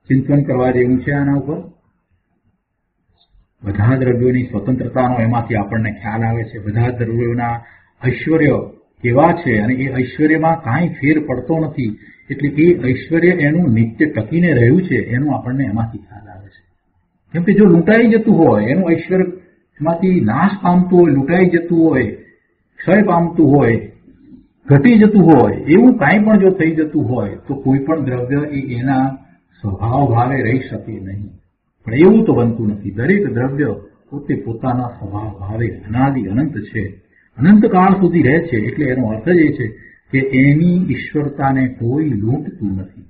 ચિંતન કરવા જેવું છે આના ઉપર. બધા દ્રવ્યોની સ્વતંત્રતાનો એમાંથી આપણને ખ્યાલ આવે છે. બધા દ્રવ્યોના ઐશ્વર્ય કેવા છે, અને એ ઐશ્વર્યમાં કાંઈ ફેર પડતો નથી. એટલે એ ઐશ્વર્ય એનું નિત્ય ટકીને રહ્યું છે, એનું આપણને એમાંથી ખ્યાલ આવે છે. કેમ કે જો લૂંટાઈ જતું હોય, એનું ઐશ્વર્ય એમાંથી નાશ પામતું હોય, લૂંટાઈ જતું હોય, ક્ષય પામતું હોય, ઘટી જતું હોય, એવું કાંઈ પણ જો થઈ જતું હોય તો કોઈ પણ દ્રવ્ય એ એના સ્વભાવ ભાવે રહી શકે નહીં. પણ એવું તો બનતું નથી. દરેક દ્રવ્ય પોતે પોતાના સ્વભાવ ભાવે અનાદિ અનંત છે, અનંતકાળ સુધી રહે છે. એટલે એનો અર્થ જ એ છે કે એની ઈશ્વરતાને કોઈ લૂંટતું નથી.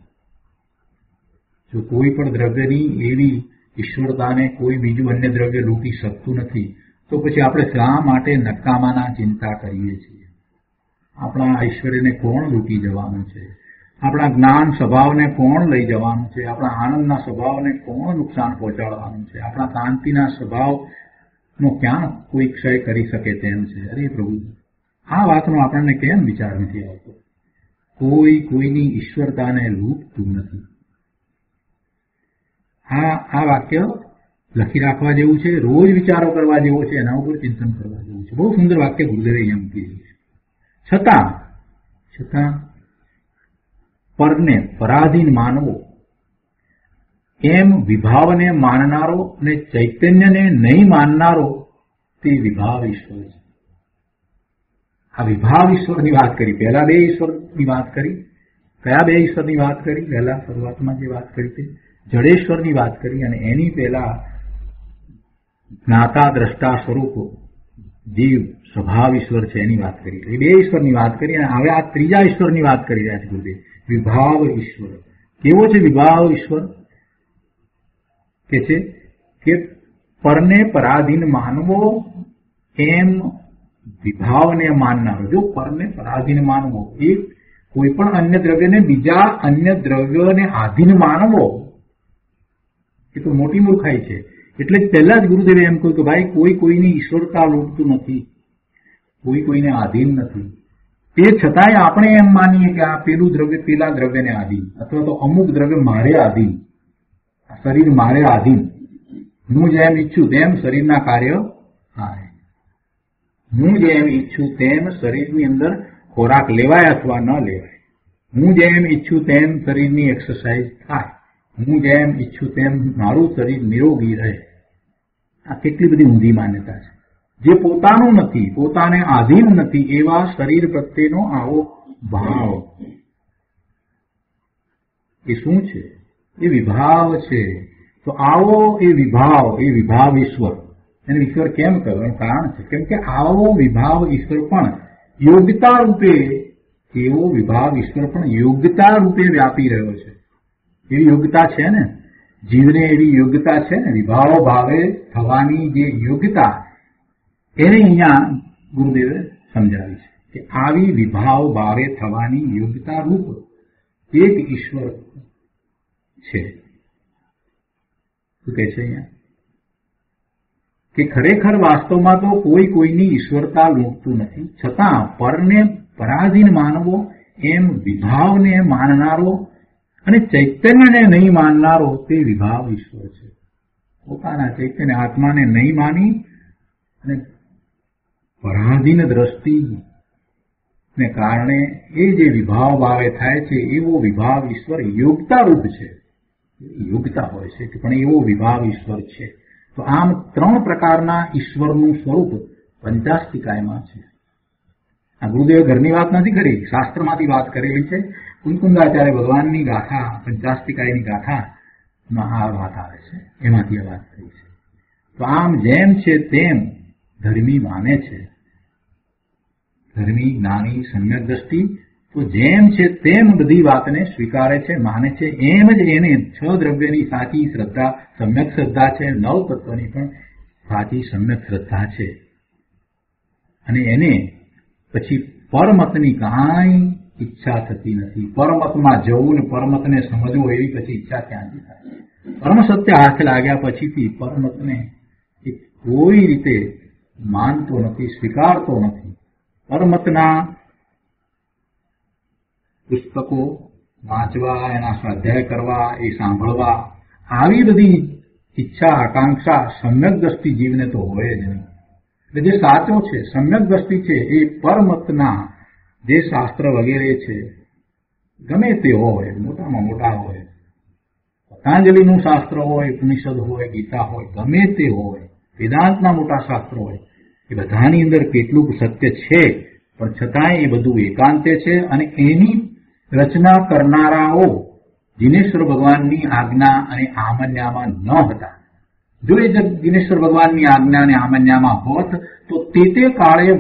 જો કોઈ પણ દ્રવ્યની એવી ઈશ્વરતાને કોઈ બીજું અન્ય દ્રવ્ય લૂંટી શકતું નથી, તો પછી આપણે શા માટે નકામાના ચિંતા કરીએ છીએ? આપણા ઐશ્વર્યને કોણ લૂંટી જવાનું છે? આપણા જ્ઞાન સ્વભાવને કોણ લઈ જવાનું છે? આપણા આનંદના સ્વભાવને કોણ નુકસાન પહોંચાડવાનું છે? આપણા શાંતિના સ્વભાવનો ક્યાં કોઈ ક્ષય કરી શકે તેમ છે? અરે પ્રભુ, આ વાતનો આપણને કેમ વિચાર નથી આવતો? કોઈ કોઈની ઈશ્વરતાને લૂંટતું નથી. આ વાક્ય લખી રાખવા જેવું છે, રોજ વિચારો કરવા જેવો છે, એના ઉપર ચિંતન કરવા જેવું છે. બહુ સુંદર વાક્ય ગુરુદેવે અહીંયા મૂકી દીધું છે. છતાં પરને પરાધીન માનવો, એમ વિભાવને માનનારો અને ચૈતન્યને નહીં માનનારો તે વિભાવ ઈશ્વર છે. આ વિભાવ ઈશ્વરની વાત કરી. પહેલા 2 ઈશ્વરની વાત કરી. કયા 2 ઈશ્વરની વાત કરી? પહેલા શરૂઆતમાં જે વાત કરી તે જડેશ્વરની વાત કરી, અને એની પહેલા જ્ઞાતા દ્રષ્ટા સ્વરૂપો જીવ સ્વભાવ ઈશ્વર છે એની વાત કરી. એ 2 ઈશ્વરની વાત કરી, અને હવે આ ત્રીજા ઈશ્વરની વાત કરી રહ્યા છે ગુરુદેવ, વિભાવ ઈશ્વર. કેવો છે વિભાવ ઈશ્વર? કે છે કે પરને પરાધીન માનવો, એમ વિભાવને માનનારો. જો પરને પરાધીન માનવો, એ કોઈ પણ અન્ય દ્રવ્યને બીજા અન્ય દ્રવ્યોને આધીન માનવો, એ તો મોટી મૂર્ખાઈ છે. એટલે જ પહેલા જ ગુરુદેવે એમ કહ્યું કે ભાઈ, કોઈ કોઈની ઈશ્વરતા લૂંટતું નથી, કોઈ કોઈને આધીન નથી. તે છતાંય આપણે એમ માનીએ કે આ પેલું દ્રવ્ય પેલા દ્રવ્યને આધીન, અથવા તો અમુક દ્રવ્ય મારે આધીન, શરીર મારે આધીન. હું જેમ ઈચ્છું તેમ શરીરના કાર્ય થાય. હું જેમ ઈચ્છું તેમ શરીરની અંદર ખોરાક લેવાય અથવા ન લેવાય. હું જેમ ઈચ્છું તેમ શરીરની એક્સરસાઇઝ થાય. હું જેમ ઈચ્છું તેમ મારું શરીર નિરોગી રહે. આ કેટલી બધી ઊંધી માન્યતા છે. જે પોતાનું નથી, પોતાને આધીન નથી, એવા શરીર પ્રત્યેનો આવો ભાવ, એ શું છે? એ વિભાવ છે. તો આવો એ વિભાવ ઈશ્વર. એને ઈશ્વર કેમ કહ્યું? એનું કારણ છે કેમ કે આવો વિભાવ ઈશ્વર પણ યોગ્યતા રૂપે, એવો વિભાવ ઈશ્વર પણ યોગ્યતા રૂપે વ્યાપી રહ્યો છે. એવી યોગ્યતા છે ને, જીવને એવી યોગ્યતા છે ને, વિભાવ ભાવે થવાની જે યોગ્યતા, એને અહીંયા ગુરુદેવે સમજાવી છે. કે આવી વિભાવ ભાવે થવાની યોગ્યતા રૂપ એક ઈશ્વર છે. શું કહે છે અહીંયા? કે ખરેખર વાસ્તવમાં તો કોઈ કોઈની ઈશ્વરતા લૂંટતું નથી, છતાં પરને પરાધીન માનવો એમ વિભાવને માનનારો અને ચૈતન્યને નહીં માનનારો તે વિભાવ ઈશ્વર છે. પોતાના ચૈતન્ય આત્માને નહીં માની અને પરાધીન દ્રષ્ટિને કારણે એ જે વિભાવ ભાવે થાય છે એવો વિભાવ ઈશ્વર યોગ્યતા રૂપ છે. યોગ્યતા હોય છે પણ એવો વિભાવ ઈશ્વર છે. તો આમ ત્રણ પ્રકારના ઈશ્વરનું સ્વરૂપ પંચાસ્તિકાયમાં છે. આ ગુરુદેવે ઘરની વાત નથી કરી, શાસ્ત્રમાંથી વાત કરેલી છે. કુંકુંદાચાર્ય ભગવાનની ગાથા, પંચાસ્તિકાયની ગાથામાં આ વાત આવે છે, એમાંથી આ વાત કરી છે. તો આમ જેમ છે તેમ ધર્મી માને છે, ધર્મી જ્ઞાની સમ્યક દ્રષ્ટિ તો જેમ છે તેમ બધી વાતને સ્વીકારે છે, માને છે. એમ જ એને છ દ્રવ્યની સાચી શ્રદ્ધા સમ્યક શ્રદ્ધા છે, નવ તત્વની પણ સાચી સમ્યક શ્રદ્ધા છે. અને એને પછી પરમતની કાંઈ ઈચ્છા થતી નથી. પરમતમાં જવું ને પરમતને સમજવું એવી પછી ઈચ્છા ક્યાંથી થાય? પરમ સત્ય હાથ લાગ્યા પછીથી પરમતને કોઈ રીતે માનતો નથી, સ્વીકારતો નથી. પરમતના પુસ્તકો વાંચવા, એના સ્વાધ્યાય કરવા, એ સાંભળવા, આવી બધી ઈચ્છા આકાંક્ષા સમ્યક દ્રષ્ટિ જીવને તો હોય જ નહીં. એટલે જે સાચો છે, સમ્યક દ્રષ્ટિ છે, એ પરમતના જે શાસ્ત્ર વગેરે છે, ગમે તે હોય, મોટામાં મોટા હોય, પતંજલિનું શાસ્ત્ર હોય, ઉપનિષદ હોય, ગીતા હોય, ગમે તે હોય, વેદાંતના મોટા શાસ્ત્રો હોય, એ બધાની અંદર કેટલું સત્ય છે, પણ છતાંય એ બધું એકાંતે છે. અને એની રચના કરનારાઓ દિનેશ્વર ભગવાનની આજ્ઞા અને આમન્યામાં ન હતા. જો એ દિનેશ્વર ભગવાનની આજ્ઞા અને આમન્યામાં હોત તો તે કાળે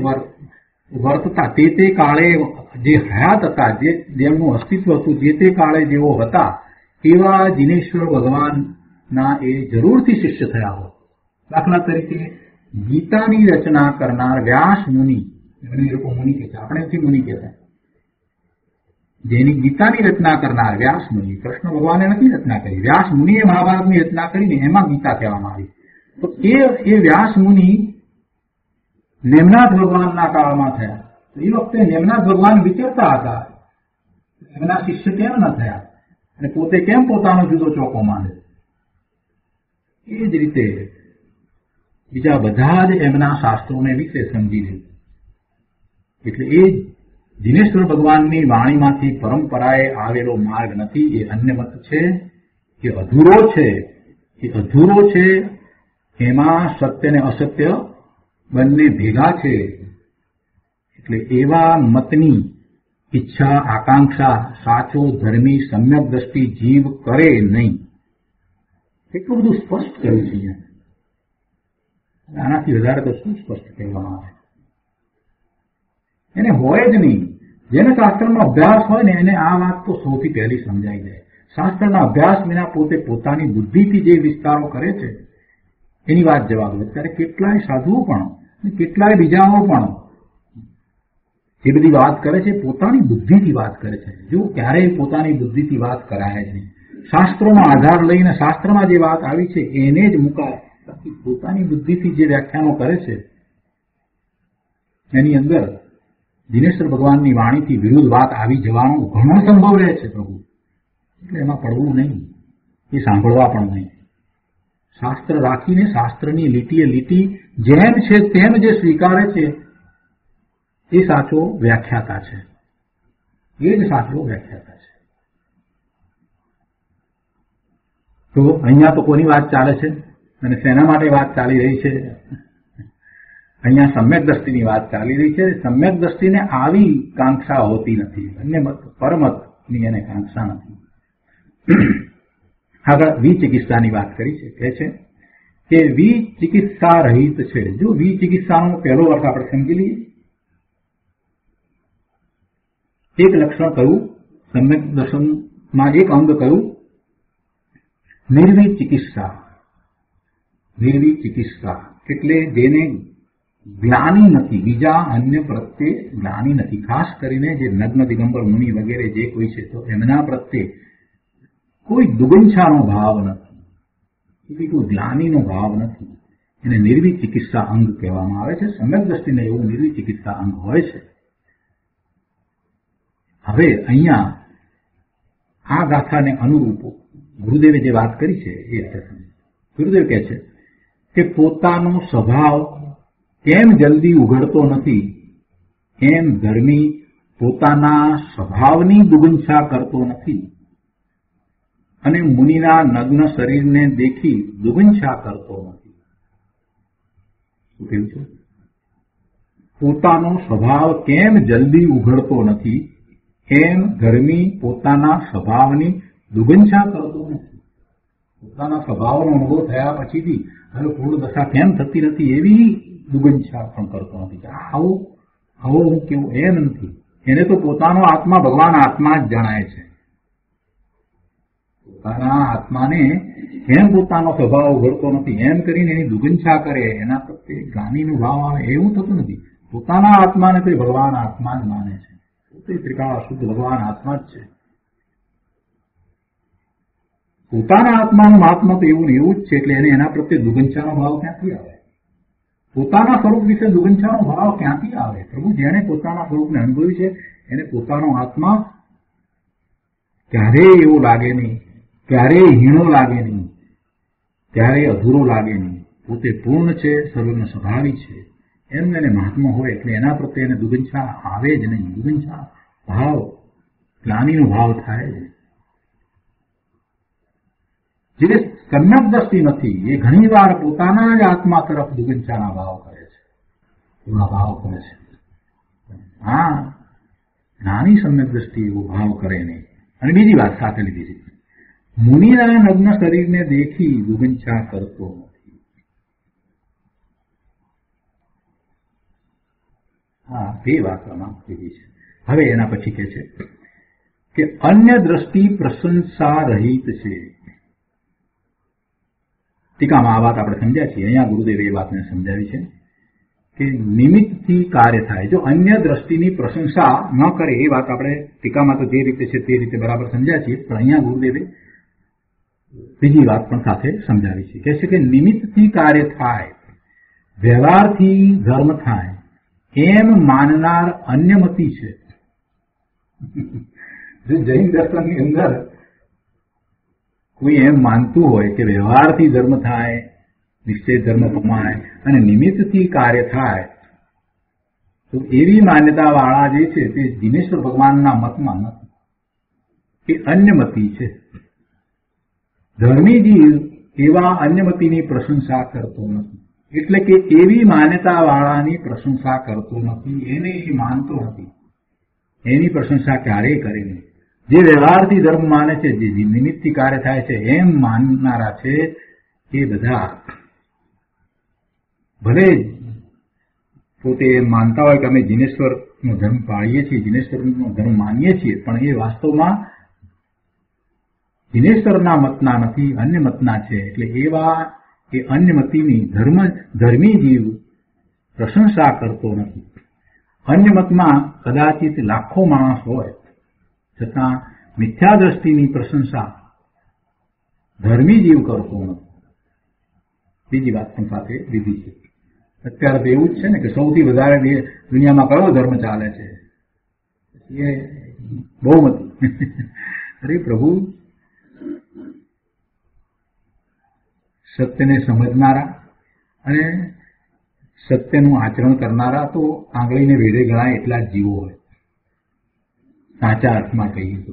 વર્તતા, તે કાળે જે હયાત હતા, જેમનું અસ્તિત્વ હતું, તે કાળે જેઓ હતા, એવા દિનેશ્વર ભગવાનના એ જરૂરથી શિષ્ય થયા હોત. દાખલા તરીકે ગીતાની રચના કરનાર વ્યાસ મુનિ, એ લોકો મુનિ કહેતા, આપણે નથી મુનિ કહેતા, જેની ગીતાની રચના કરનાર વ્યાસ મુનિ, કૃષ્ણ ભગવાને નથી રચના કરી, વ્યાસ મુનિએ મહાભારતની રચના કરીને એમાં ગીતા કહેવામાં આવી. તો એ વ્યાસ મુનિ નેમનાથ ભગવાનના કાળમાં થયા. તો એ વખતે નેમનાથ ભગવાન વિચરતા હતા, એમના શિષ્ય કેમ ન થયા અને પોતે કેમ પોતાનો જુદો ચોકો માંડે? એ જ રીતે બીજા બધા જ એમના શાસ્ત્રોને વિશે સમજી લે. એટલે એ દિનેશ્વર ભગવાનની વાણીમાંથી પરંપરાએ આવેલો માર્ગ નથી, એ અન્ય મત છે, એ અધૂરો છે. એ અધૂરો છે, એમાં સત્ય ને અસત્ય બંને ભેગા છે. એટલે એવા મતની ઈચ્છા આકાંક્ષા સાચો ધર્મી સમ્યક દ્રષ્ટિ જીવ કરે નહીં. એટલું બધું સ્પષ્ટ કર્યું છે અહીંયા. આનાથી વધારે તો શું સ્પષ્ટ કહેવામાં આવે? એને હોય જ નહીં. જેને શાસ્ત્રનો અભ્યાસ હોય ને એને આ વાત તો સૌથી પહેલી સમજાઈ જાય. શાસ્ત્રના અભ્યાસ વિના પોતે પોતાની બુદ્ધિથી જે વિસ્તારો કરે છે એની વાત જવાબ દે. ત્યારે કેટલાય સાધુઓ પણ કેટલાય બીજાઓ પણ જે બધી વાત કરે છે પોતાની બુદ્ધિથી વાત કરે છે. જો ક્યારેય પોતાની બુદ્ધિથી વાત કરાય જ નહીં. શાસ્ત્રોનો આધાર લઈને શાસ્ત્રમાં જે વાત આવી છે એને જ મુકાય. બાકી પોતાની બુદ્ધિથી જે વ્યાખ્યાનો કરે છે એની અંદર દિનેશ્વર ભગવાનની વાણીથી વિરુદ્ધ વાત આવી જવાનો ઘણો સંભવ રહે છે પ્રભુ. એટલે એમાં પડવું નહીં, એ સાંભળવા પણ નહીં. શાસ્ત્ર રાખીને શાસ્ત્રની લીટીએ લીટી જેમ છે તેમ જે સ્વીકારે છે એ સાચો વ્યાખ્યાતા છે. એ જ સાચો વ્યાખ્યાતા છે. તો અહીંયા તો કોની વાત ચાલે છે અને શેના માટે વાત ચાલી રહી છે? અહીંયા સમ્યક દ્રષ્ટિની વાત ચાલી રહી છે. સમ્યક દ્રષ્ટિને આવી કાંક્ષા હોતી નથી, અન્ય પરમતની એને કાંક્ષા નથી. આગળ વિચિકિત્સાની વાત કરી છે. કહે છે કે વિચિકિત્સા રહિત છે. જો વિચિકિત્સાનો પહેલો અર્થ આપણે સમજી લઈએ. એક લક્ષણ કયું? સમ્યક દર્શનમાં એક અંગ કયું? નિર્વિચિકિત્સા. નિર્વિચિકિત્સા એટલે જેને જ્ઞાની નથી, બીજા અન્ય પ્રત્યે જ્ઞાની નથી. ખાસ કરીને જે નગ્ન દિગંબર મુનિ વગેરે જે કોઈ છે તો એમના પ્રત્યે કોઈ દુગંછાનો ભાવ નથી, એથી કોઈ જ્ઞાનીનો ભાવ નથી. એને નિર્વિચિકિત્સા અંગ કહેવામાં આવે છે. સમ્યક દ્રષ્ટિને એવું નિર્વિચિકિત્સા અંગ હોય છે. હવે અહીંયા આ ગાથાને અનુરૂપ ગુરુદેવે જે વાત કરી છે એ આપણે ગુરુદેવ કહે છે કે પોતાનો સ્વભાવ કેમ જલ્દી ઉઘડતો નથી, એમ ધર્મી પોતાના સ્વભાવની દુગંછા કરતો નથી અને મુનિના નગ્ન શરીરને દેખી દુગંછા કરતો નથી. શું કહ્યું છે? પોતાનો સ્વભાવ કેમ જલ્દી ઉઘડતો નથી, એમ ધર્મી પોતાના સ્વભાવની દુગંછા કરતો નથી. પોતાના સ્વભાવનો અનુભવ થયા પછીથી હવે પૂર્ણ દશા કેમ થતી નથી એવી દુગંછા પણ કરતો નથી. આવો હું કેવું એમ નથી. એને તો પોતાનો આત્મા ભગવાન આત્મા જ જણાય છે. પોતાના આત્માને એમ પોતાનો સ્વભાવ ઉઘડતો નથી એમ કરીને એની દુગંછા કરે, એના પ્રત્યે જ્ઞાનીનો ભાવ આવે એવું થતું નથી. પોતાના આત્માને તો ભગવાન આત્મા જ માને છે. પોતે ત્રિકાળ શુદ્ધ ભગવાન આત્મા જ છે. પોતાના આત્માનું મહાત્મા તો એવું ને એવું જ છે, એટલે એને એના પ્રત્યે દુગંછાનો ભાવ ક્યાંથી આવે? પોતાના સ્વરૂપ વિશે દુગંછાનો ભાવ ક્યાંથી આવે? પ્રભુ જેને પોતાના સ્વરૂપને અનુભવ્યું છે એને પોતાનો આત્મા ક્યારેય એવો લાગે નહીં, ક્યારેય હીણો લાગે નહીં, ક્યારેય અધૂરો લાગે નહીં. પોતે પૂર્ણ છે, સર્વનો સ્વભાવી છે. એમ એને મહાત્મા હોય એટલે એના પ્રત્યે એને દુગંછા આવે જ નહીં. દુગંછા ભાવ ગ્લાનિનો ભાવ થાય છે. જે સમ્યક દ્રષ્ટિ નથી એ ઘણી વાર પોતાના જ આત્મા તરફ દુગંછાના ભાવ કરે છે, એવા ભાવ કરે છે. હા, નાની સમ્યક દ્રષ્ટિ એવો ભાવ કરે નહીં. અને બીજી વાત સાથે લીધી છે, મુનિના નગ્ન શરીરને દેખી દુગંછા કરતો નથી. હા, બે વાત આમાં લીધી છે. હવે એના પછી કહે છે કે અન્ય દ્રષ્ટિ પ્રશંસા રહિત છે. ટીકામાં આ વાત આપણે સમજ્યા છીએ. અહીંયા ગુરુદેવે એ વાતને સમજાવી છે કે નિમિત્તથી કાર્ય થાય. જો અન્ય દ્રષ્ટિની પ્રશંસા ન કરે એ વાત આપણે ટીકામાં તો જે રીતે છે તે રીતે બરાબર સમજ્યા છીએ, પણ અહીંયા ગુરુદેવે બીજી વાત પણ સાથે સમજાવી છે. કહે છે કે નિમિત્તથી કાર્ય થાય, વ્યવહારથી ધર્મ થાય એમ માનનાર અન્યમતી છે. જો જૈન દર્શનની અંદર કોઈ એમ માનતું હોય કે વ્યવહારથી ધર્મ થાય, નિશ્ચય ધર્મ પમાય અને નિમિત્તથી કાર્ય થાય, તો એવી માન્યતા વાળા જે છે તે દિનેશ્વર ભગવાનના મતમાં નથી, એ અન્યમતી છે. ધર્મી જીવ એવા અન્યમતીની પ્રશંસા કરતો નથી. એટલે કે એવી માન્યતા વાળાની પ્રશંસા કરતો નથી, એને એ માનતો નથી, એની પ્રશંસા ક્યારેય કરે નહીં. જે વ્યવહારથી ધર્મ માને છે, જે નિમિત્તથી કાર્ય થાય છે એમ માનનારા છે, એ બધા ભલે પોતે એમ માનતા હોય કે અમે જિનેશ્વરનો ધર્મ પાળીએ છીએ, જિનેશ્વરનો ધર્મ માનીએ છીએ, પણ એ વાસ્તવમાં જિનેશ્વરના મતના નથી, અન્ય મતના છે. એટલે એવા એ અન્યમતીની ધર્મી જીવ પ્રશંસા કરતો નથી. અન્ય મતમાં કદાચિત લાખો માણસ હોય છતાં મિથ્યા દ્રષ્ટિની પ્રશંસા ધર્મી જીવ કરતો નથી. બીજી વાત પણ સાથે લીધી છે. અત્યારે તો એવું જ છે ને કે સૌથી વધારે દુનિયામાં કયો ધર્મ ચાલે છે? એ બહુમતી. અરે પ્રભુ, સત્યને સમજનારા અને સત્યનું આચરણ કરનારા તો આંગળીને વેઢે ગણાય એટલા જ જીવો હોય. સાચા અર્થમાં કહીએ તો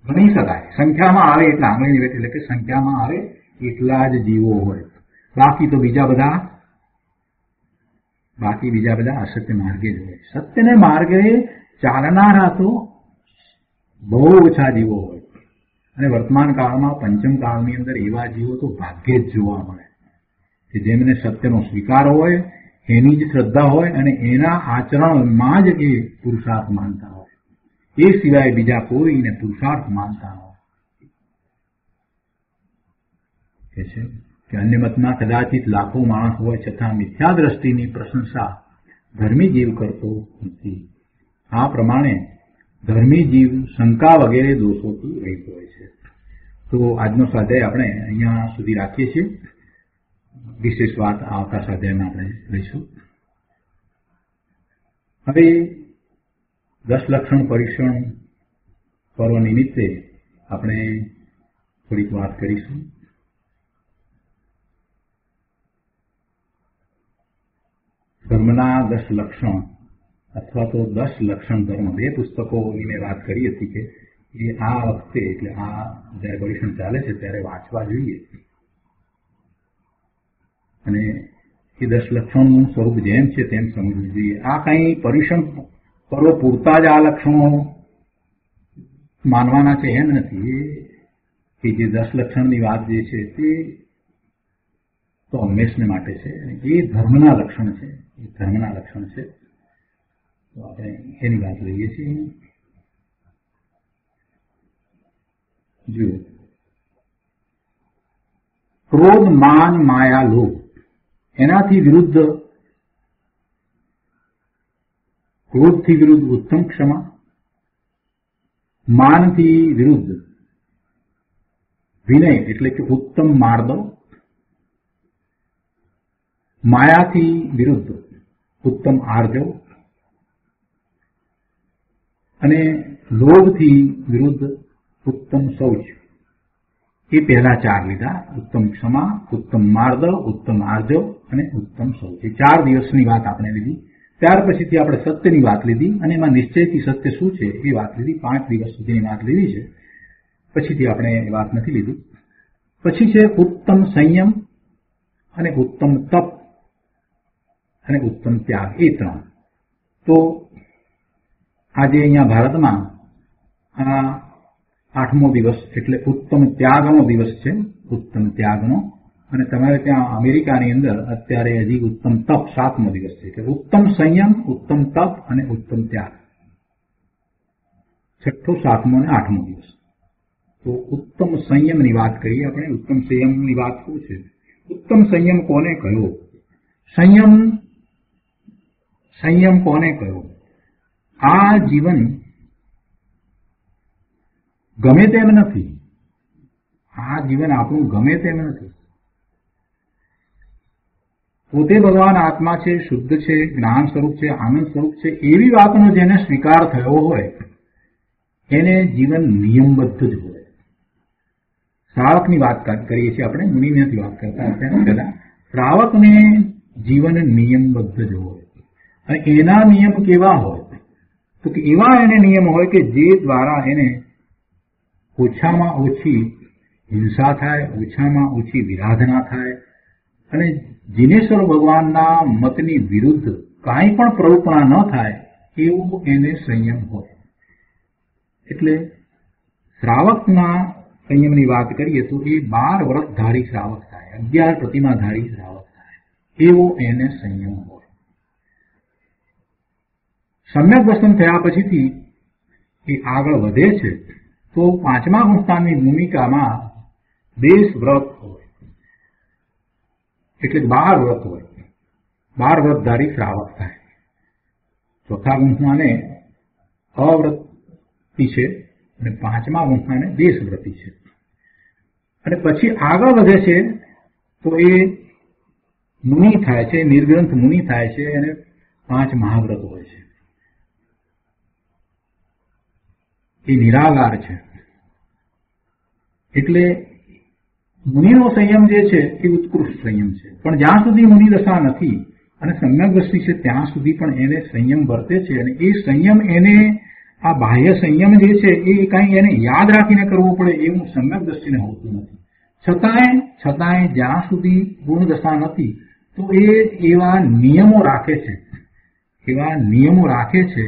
ગણી શકાય, સંખ્યામાં આવે એટલા, આંગળીની વેઢે એટલે કે સંખ્યામાં આવે એટલા જ જીવો હોય. બાકી બીજા બધા અસત્ય માર્ગે જ હોય. સત્યને માર્ગે ચાલનારા તો બહુ ઓછા જીવો હોય. અને વર્તમાન કાળમાં પંચમ કાળની અંદર એવા જીવો તો ભાગ્યે જ જોવા મળે કે જેમને સત્યનો સ્વીકાર હોય, એની જ શ્રદ્ધા હોય અને એના આચરણમાં જ એ પુરુષાર્થ માનતા હોય. એ સિવાય બીજા કોઈને પુરુષાર્થ માનતા હોય. કે અન્ય મતમાં કદાચિત લાખો માણસ હોય છતાં મિથ્યા દ્રષ્ટિની પ્રશંસા ધર્મી જીવ કરતો નથી. આ પ્રમાણે ધર્મી જીવ શંકા વગેરે દોષોથી રહિત હોય છે. તો આજનો સ્વાધ્યાય આપણે અહીંયા સુધી રાખીએ છીએ. વિશેષ વાત આવતા સ્વાધ્યાયમાં આપણે લઈશું. હવે 10 લક્ષણ પરીક્ષણ પર્વ નિમિત્તે આપણે થોડીક વાત કરીશું. ધર્મના 10 લક્ષણ અથવા તો 10 લક્ષણ ધર્મ, 2 પુસ્તકોની મેં વાત કરી હતી કે એ આ વખતે એટલે આ જ્યારે પરીક્ષણ ચાલે છે ત્યારે વાંચવા જોઈએ અને એ 10 લક્ષણોનું સ્વરૂપ જેમ છે તેમ સમજવું જોઈએ. આ કંઈ પરીક્ષણ પર્વ પૂરતા જ આ લક્ષણો માનવાના છે એમ નથી. કે જે 10 લક્ષણની વાત જે છે તે તો હંમેશને માટે છે. એ ધર્મના લક્ષણ છે, એ ધર્મના લક્ષણ છે. તો આપણે એની વાત લઈએ છીએ. જુઓ, ક્રોધ, માન, માયા, લોભ, એનાથી વિરુદ્ધ, ક્રોધથી વિરુદ્ધ ઉત્તમ ક્ષમા, માનથી વિરુદ્ધ વિનય એટલે કે ઉત્તમ માર્દવ, માયાથી વિરુદ્ધ ઉત્તમ આર્જવ અને લોભથી વિરુદ્ધ ઉત્તમ શૌચ. એ પહેલા 4 લીધા: ઉત્તમ ક્ષમા, ઉત્તમ માર્દવ, ઉત્તમ આર્જવ અને ઉત્તમ શૌચ. એ 4 દિવસની વાત આપણે લીધી. ત્યાર પછીથી આપણે સત્યની વાત લીધી અને એમાં નિશ્ચયથી સત્ય શું છે એ વાત લીધી. 5 દિવસ સુધીની વાત લીધી છે. પછીથી આપણે એ વાત નથી લીધી. પછી છે ઉત્તમ સંયમ અને ઉત્તમ તપ અને ઉત્તમ ત્યાગ. એ 3. તો આજે અહીંયા ભારતમાં આ 8મો દિવસ એટલે ઉત્તમ ત્યાગનો દિવસ છે, ઉત્તમ ત્યાગનો. અને તમારે ત્યાં અમેરિકાની અંદર અત્યારે હજી ઉત્તમ તપ 7મો દિવસ છે. એટલે ઉત્તમ સંયમ, ઉત્તમ તપ અને ઉત્તમ ત્યાગ 6ઠ્ઠો, 7મો અને 8મો દિવસ. તો ઉત્તમ સંયમની વાત કરીએ આપણે. ઉત્તમ સંયમની વાત શું છે? ઉત્તમ સંયમ કોને કહ્યો? સંયમ કોને કહ્યો? આ જીવન ગમે તેમ નથી. આ જીવન આપણું ગમે તેમ નથી. પોતે ભગવાન આત્મા છે, શુદ્ધ છે, જ્ઞાન સ્વરૂપ છે, આનંદ સ્વરૂપ છે. એવી વાતનો જેને સ્વીકાર થયો હોય એને જીવન નિયમબદ્ધ જ હોય. શ્રાવકની વાત કરીએ છીએ આપણે, મુનિની નથી વાત કરતા અત્યારે. પહેલા શ્રાવકને જીવન નિયમબદ્ધ જ હોય. અને એના નિયમ કેવા હોય? તો કે એવા એને નિયમ હોય કે જે દ્વારા એને ઓછામાં ઓછી હિંસા થાય, ઓછામાં ઓછી વિરાધના થાય અને જીનેશ્વર ભગવાનના મતની વિરુદ્ધ કાંઈ પણ પ્રવૃત્તિ ન થાય એવું એને સંયમ હોય. એટલે શ્રાવકના સંયમની વાત કરીએ તો એ 12 વ્રતધારી શ્રાવક થાય, 11 પ્રતિમાધારી શ્રાવક થાય, એવો એને સંયમ હોય. સમ્યક દર્શન થયા પછીથી એ આગળ વધે છે તો 5મા ગુણસ્થાનની ભૂમિકામાં 20 વ્રત હોય. એટલે 12 વ્રત હોય. 12 વ્રતધારી શ્રાવક થાય. 4થા ગુણસ્થાને અવ્રતી છે અને 5મા ગુણસ્થાને દેશવ્રતી છે. અને પછી આગળ વધે છે તો એ મુનિ થાય છે, નિર્ગ્રંથ મુનિ થાય છે અને 5 મહાવ્રત હોય છે. એ નિરાકાર છે. એટલે મુનિનો સંયમ જે છે એ ઉત્કૃષ્ટ સંયમ છે. પણ જ્યાં સુધી મુનિ દશા નથી અને સમ્યક દ્રષ્ટિ છે ત્યાં સુધી પણ એને સંયમ વર્તે છે. અને એ સંયમ એને આ બાહ્ય સંયમ જે છે એ કાંઈ એને યાદ રાખીને કરવો પડે એવું સમ્યક દ્રષ્ટિને હોતું નથી. છતાંય જ્યાં સુધી ગુણ દશા નથી તો એ એવા નિયમો રાખે છે, એવા નિયમો રાખે છે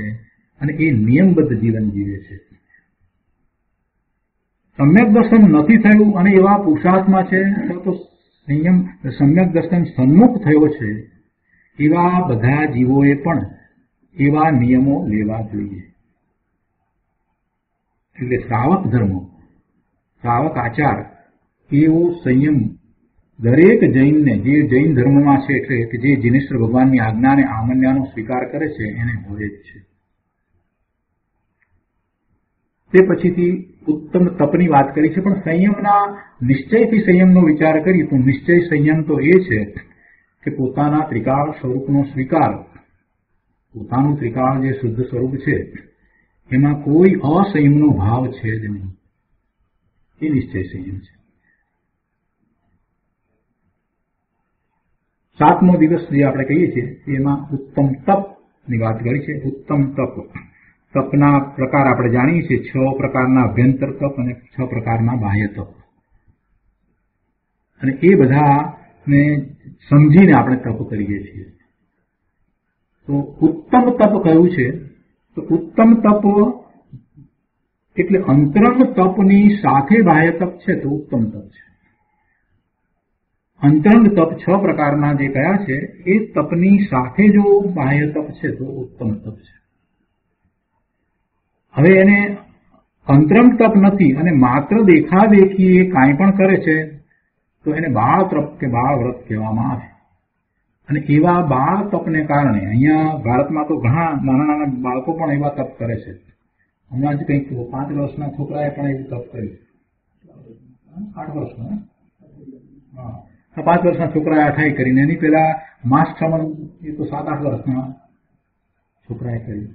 અને એ નિયમબદ્ધ જીવન જીવે છે. સમ્યક દર્શન નથી થયું અને એવા પુરુષાર્થમાં છે તો સમ્યક દર્શન સન્મુખ થયો છે એવા બધા જીવોએ પણ એવા નિયમો લેવા જોઈએ. એટલે શ્રાવક ધર્મ, શ્રાવક આચાર એવો સંયમ દરેક જૈનને, જે જૈન ધર્મમાં છે, એટલે કે જે જિનેશ્વર ભગવાનની આજ્ઞાને આમન્યાનો સ્વીકાર કરે છે એને હોય જ છે. તે પછીથી ઉત્તમ તપની વાત કરી છે, પણ સંયમના નિશ્ચયથી સંયમનો વિચાર કરીએ તો નિશ્ચય સંયમ તો એ છે કે પોતાના ત્રિકાળ સ્વરૂપનો સ્વીકાર, પોતાનું ત્રિકાળ જે શુદ્ધ સ્વરૂપ છે એમાં કોઈ અસંયમનો ભાવ છે જ નહીં. એ નિશ્ચય સંયમ છે. 7મો દિવસ જે આપણે કહીએ છીએ એમાં ઉત્તમ તપની વાત કરી છે. ઉત્તમ તપ, તપના પ્રકાર આપણે જાણીએ છીએ, 6 પ્રકારના અભ્યંતર તપ અને 6 પ્રકારના બાહ્ય તપ, અને એ બધાને સમજીને આપણે તપ કરીએ છીએ. તો ઉત્તમ તપ કયું છે? તો ઉત્તમ તપ એટલે અંતરંગ તપની સાથે બાહ્ય તપ છે તો ઉત્તમ તપ છે. અંતરંગ તપ 6 પ્રકારના જે કયા છે એ તપની સાથે જો બાહ્ય તપ છે તો ઉત્તમ તપ છે. હવે એને અંતરંગ તપ નથી અને માત્ર દેખાદેખી એ કાંઈ પણ કરે છે તો એને બાળ તપ કે બાળ વ્રત કહેવામાં આવે. અને એવા બાળ તપને કારણે અહીંયા ભારતમાં તો ઘણા નાના નાના બાળકો પણ એવા તપ કરે છે. હમણાં જ કંઈક 5 વર્ષના છોકરાએ પણ એવું તપ કર્યું. 8 વર્ષના, હા, 5 વર્ષના છોકરાએ 28 કરીને, એની પેલા માસ છમન એ તો 7-8 વર્ષના છોકરાએ કર્યું.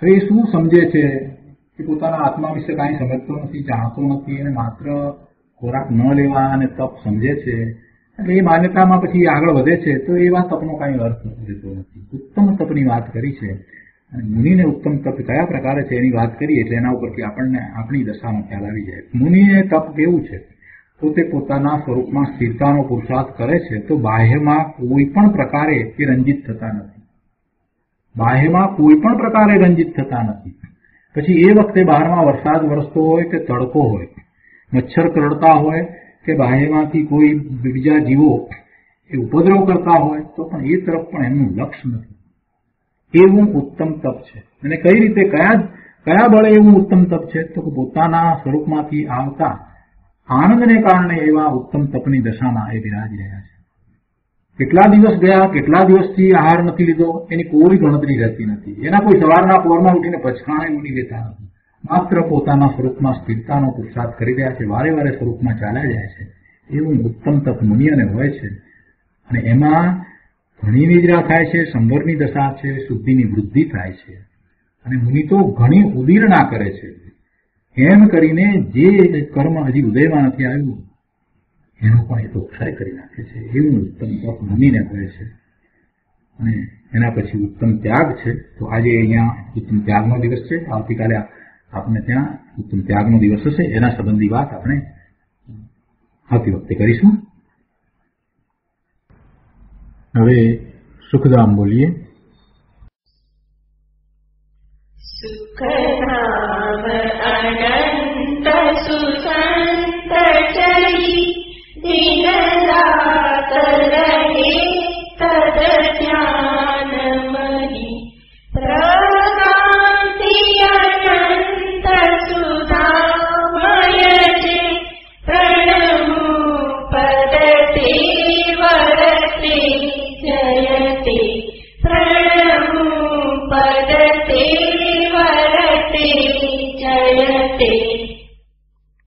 હવે એ શું સમજે છે કે પોતાના આત્મા વિશે કાંઈ સમજતો નથી, જાણતો નથી, અને માત્ર ખોરાક ન લેવા અને તપ સમજે છે. એટલે એ માન્યતામાં પછી આગળ વધે છે તો એવા તપનો કાંઈ અર્થ રહેતો નથી. ઉત્તમ તપની વાત કરી છે, અને મુનિને ઉત્તમ તપ કયા પ્રકારે છે એની વાત કરીએ એટલે એના ઉપરથી આપણને આપણી દશાનો ખ્યાલ આવી જાય. મુનિએ તપ કેવું છે? તો તે પોતાના સ્વરૂપમાં સ્થિરતાનો પુરુષાર્થ કરે છે તો બાહ્યમાં કોઈ પણ પ્રકારે એ રંજિત થતા નથી. બાહ્યમાં કોઈ પણ પ્રકારે રંજિત થતા નથી. પછી એ વખતે બહારમાં વરસાદ વરસતો હોય કે તડકો હોય, મચ્છર કરડતા હોય કે બાહ્યમાંથી કોઈ બીજા જીવો એ ઉપદ્રવ કરતા હોય તો પણ એ તરફ પણ એમનું લક્ષ્ય નથી. એવું ઉત્તમ તપ છે. અને કઈ રીતે, કયા બળે એવું ઉત્તમ તપ છે? તો પોતાના સ્વરૂપમાંથી આવતા આનંદને કારણે એવા ઉત્તમ તપની દશામાં એ બિરાજી રહ્યા છે. કેટલા દિવસ ગયા, કેટલા દિવસથી આહાર નથી લીધો એની કોઈ ગણતરી રહેતી નથી. એના કોઈ સવારના પોરમાં ઉઠીને પચખાણે ઊંઘી લેતા નથી. માત્ર પોતાના સ્વરૂપમાં સ્થિરતાનો પુરુષાર્થ કરી રહ્યા છે, વારે વારે સ્વરૂપમાં ચાલ્યા જાય છે. એવું ઉત્તમ તપ મુનિઓને હોય છે. અને એમાં ઘણી નિદ્રા થાય છે, સંવરની દશા છે, શુદ્ધિની વૃદ્ધિ થાય છે. અને મુનિ તો ઘણી ઉદીરણા કરે છે. એમ કરીને જે કર્મ હજી ઉદયમાં નથી આવ્યું એનો પણ એ તો ક્ષય કરી નાખે છે. એવું ઉત્તમ તપ મુનિને હોય છે. અને એના પછી ઉત્તમ ત્યાગ છે. તો આજે અહીંયા ઉત્તમ ત્યાગનો દિવસ છે. આવતીકાલે આપણે ત્યાં ઉત્તમ ત્યાગનો દિવસ હશે. એના સંબંધી વાત આપણે આવતી વખતે કરીશું. હવે સુખધામ બોલીએ.